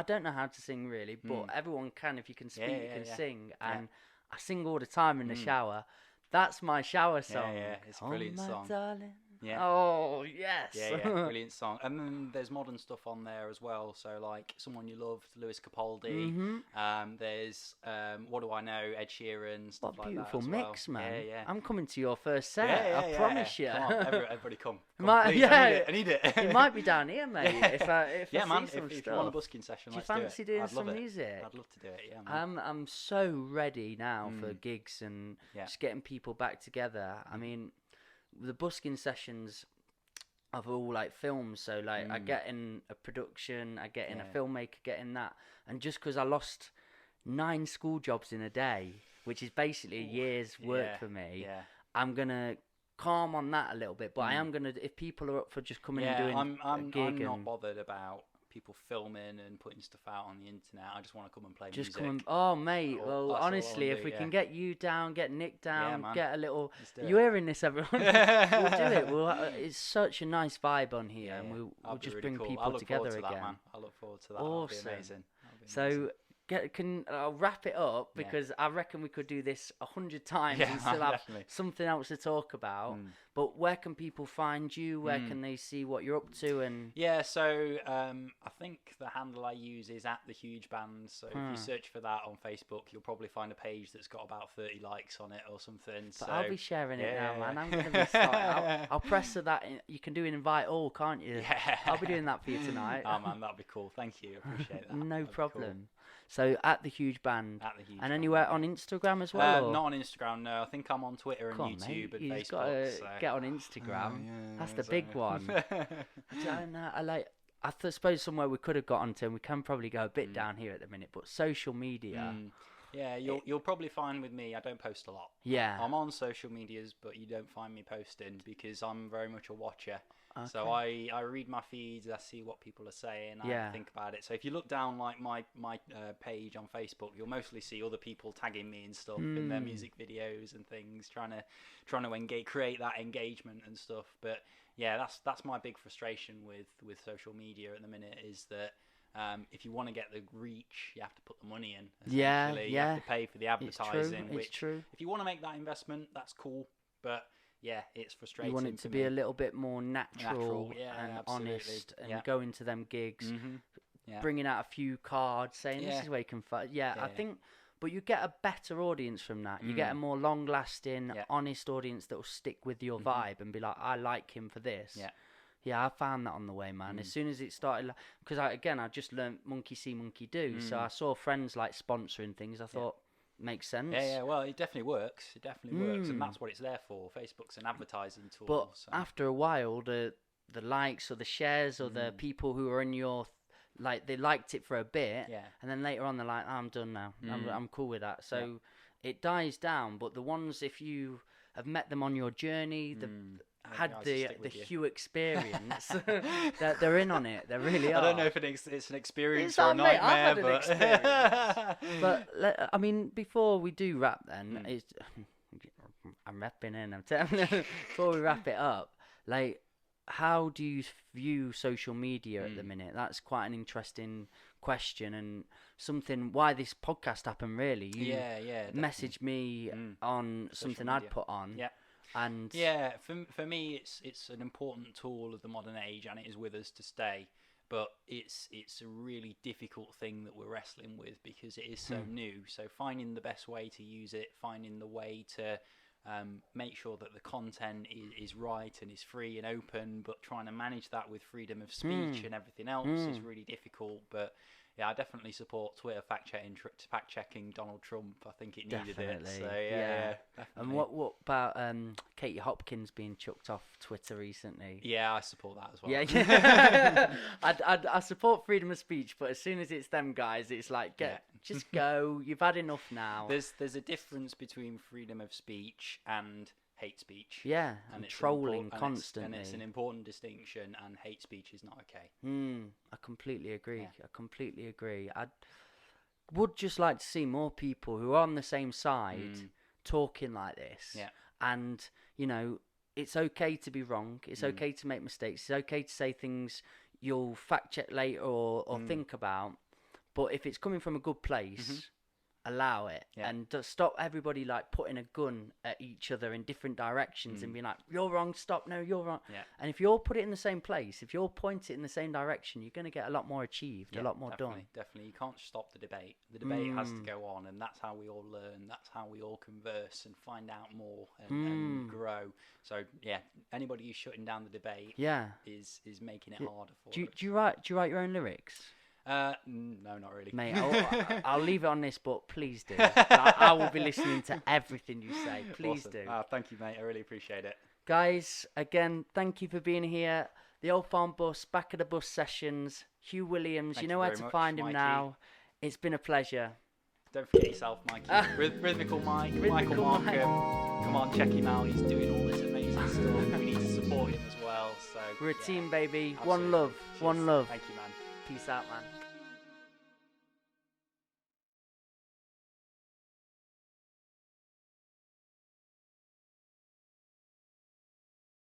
don't know how to sing really, but everyone can if you can speak, you can sing. And I sing all the time in the shower. That's my shower song. Yeah, it's a brilliant song. Darling, Yeah. Oh, yes. Yeah, brilliant song. And then there's modern stuff on there as well. So like Someone You Loved, Lewis Capaldi. There's What Do I Know, Ed Sheeran, stuff like that. What a beautiful mix, well. man. Yeah. I'm coming to your first set. I promise you. Come on, everybody come. Please, I need it. You might be down here, mate. If I see some if stuff. you want a busking session, do you fancy doing some music? I'd love to do it. Yeah, man. I'm so ready now for gigs and just getting people back together. I mean, the busking sessions of all like films, so like I get in a production, I get in a filmmaker, get in that, and just because I lost 9 school jobs in a day, which is basically a year's work for me, I'm gonna calm on that a little bit, but I am gonna, if people are up for just coming and doing a gig, I'm not bothered about people filming and putting stuff out on the internet. I just want to come and play music. Oh mate, well honestly, if we can get you down, get Nick down, get a little, you hearing this, everyone? We'll do it. It's such a nice vibe on here, and we'll just really bring people together again. That, man. I look forward to that. Awesome. That'll be amazing. So I'll wrap it up because I reckon we could do this 100 times and still have something else to talk about. But where can people find you? Where can they see what you're up to? And so I think the handle I use is at the Huge Band. So if you search for that on Facebook, you'll probably find a page that's got about 30 likes on it or something. But so I'll be sharing it now, man. I'm gonna be starting. I'll press that. You can do an invite all, can't you? Yeah. I'll be doing that for you tonight. Oh man, that'd be cool. Thank you. Appreciate that. No problem. Cool. So at the Huge Band, and anywhere on Instagram as well. Not on Instagram, no. I think I'm on Twitter and YouTube and Facebook. Gotta get on Instagram. That's the big one. I don't know. I suppose somewhere we could have got onto, and we can probably go a bit down here at the minute. But social media. Yeah, you'll probably find with me, I don't post a lot. Yeah. I'm on social medias, but you don't find me posting because I'm very much a watcher. Okay. So I read my feeds, I see what people are saying, I think about it. So if you look down like my page on Facebook, you'll mostly see other people tagging me and stuff in their music videos and things, trying to create that engagement and stuff. But yeah, that's my big frustration with social media at the minute is that if you want to get the reach, you have to put the money in. You have to pay for the advertising. It's true. If you want to make that investment, that's cool. But yeah, it's frustrating. You want it to be a little bit more natural and honest, and going to them gigs, bringing out a few cards, saying this is where you can find. I think, but you get a better audience from that. You get a more long-lasting, honest audience that will stick with your vibe and be like, I like him for this. Yeah, I found that on the way, man. As soon as it started, because I just learned monkey see, monkey do. So I saw friends like sponsoring things. I thought, makes sense. Yeah, well, it definitely works. It definitely works, and that's what it's there for. Facebook's an advertising tool. But after a while, the likes or the shares or the people who are in your, they liked it for a bit, and then later on they're like, I'm done now. I'm cool with that. So it dies down. But the ones, if you have met them on your journey, had the Huw experience, they're in on it. They really are. I don't know if it's an experience or a nightmare, but I mean, before we do wrap, then I'm wrapping in. I'm telling you, before we wrap it up, how do you view social media at the minute? That's quite an interesting question and something why this podcast happened. Really, you messaged me on something I'd put on. And for me, it's an important tool of the modern age, and it is with us to stay. But it's a really difficult thing that we're wrestling with because it is so new. So finding the best way to use it, finding the way to make sure that the content is right and is free and open, but trying to manage that with freedom of speech and everything else is really difficult. But yeah, I definitely support Twitter fact-checking Donald Trump. I think it needed it. So yeah. And what about Katie Hopkins being chucked off Twitter recently? Yeah, I support that as well. Yeah. I support freedom of speech, but as soon as it's them guys, it's like just go. You've had enough now. There's a difference between freedom of speech and hate speech. Yeah, and trolling constantly. And it's an important distinction, and hate speech is not okay. I completely agree. I completely agree. I would just like to see more people who are on the same side talking like this. Yeah. And, it's okay to be wrong. It's okay to make mistakes. It's okay to say things you'll fact check later or think about. But if it's coming from a good place, allow it and stop everybody like putting a gun at each other in different directions and being like, you're wrong, stop, no, you're wrong. And if you all put it in the same place, if you all point it in the same direction, you're going to get a lot more achieved, a lot more done. Definitely. You can't stop the debate. The debate has to go on, and that's how we all learn. That's how we all converse and find out more and grow. So anybody who's shutting down the debate is making it harder for us. Do you write your own lyrics? No, not really. Mate, I'll leave it on this, but please do. I will be listening to everything you say. Please do. Thank you, mate. I really appreciate it. Guys, again, thank you for being here. The Old Farm Bus, Back of the Bus sessions. Huw Williams, you know where to find him now. It's been a pleasure. Don't forget yourself, Mikey. Rhythmical Mike, Michael Markham. Come on, check him out. He's doing all this amazing stuff. We need to support him as well. So we're a team, baby. Absolutely. One love. Cheers. One love. Thank you, man. Peace out, man.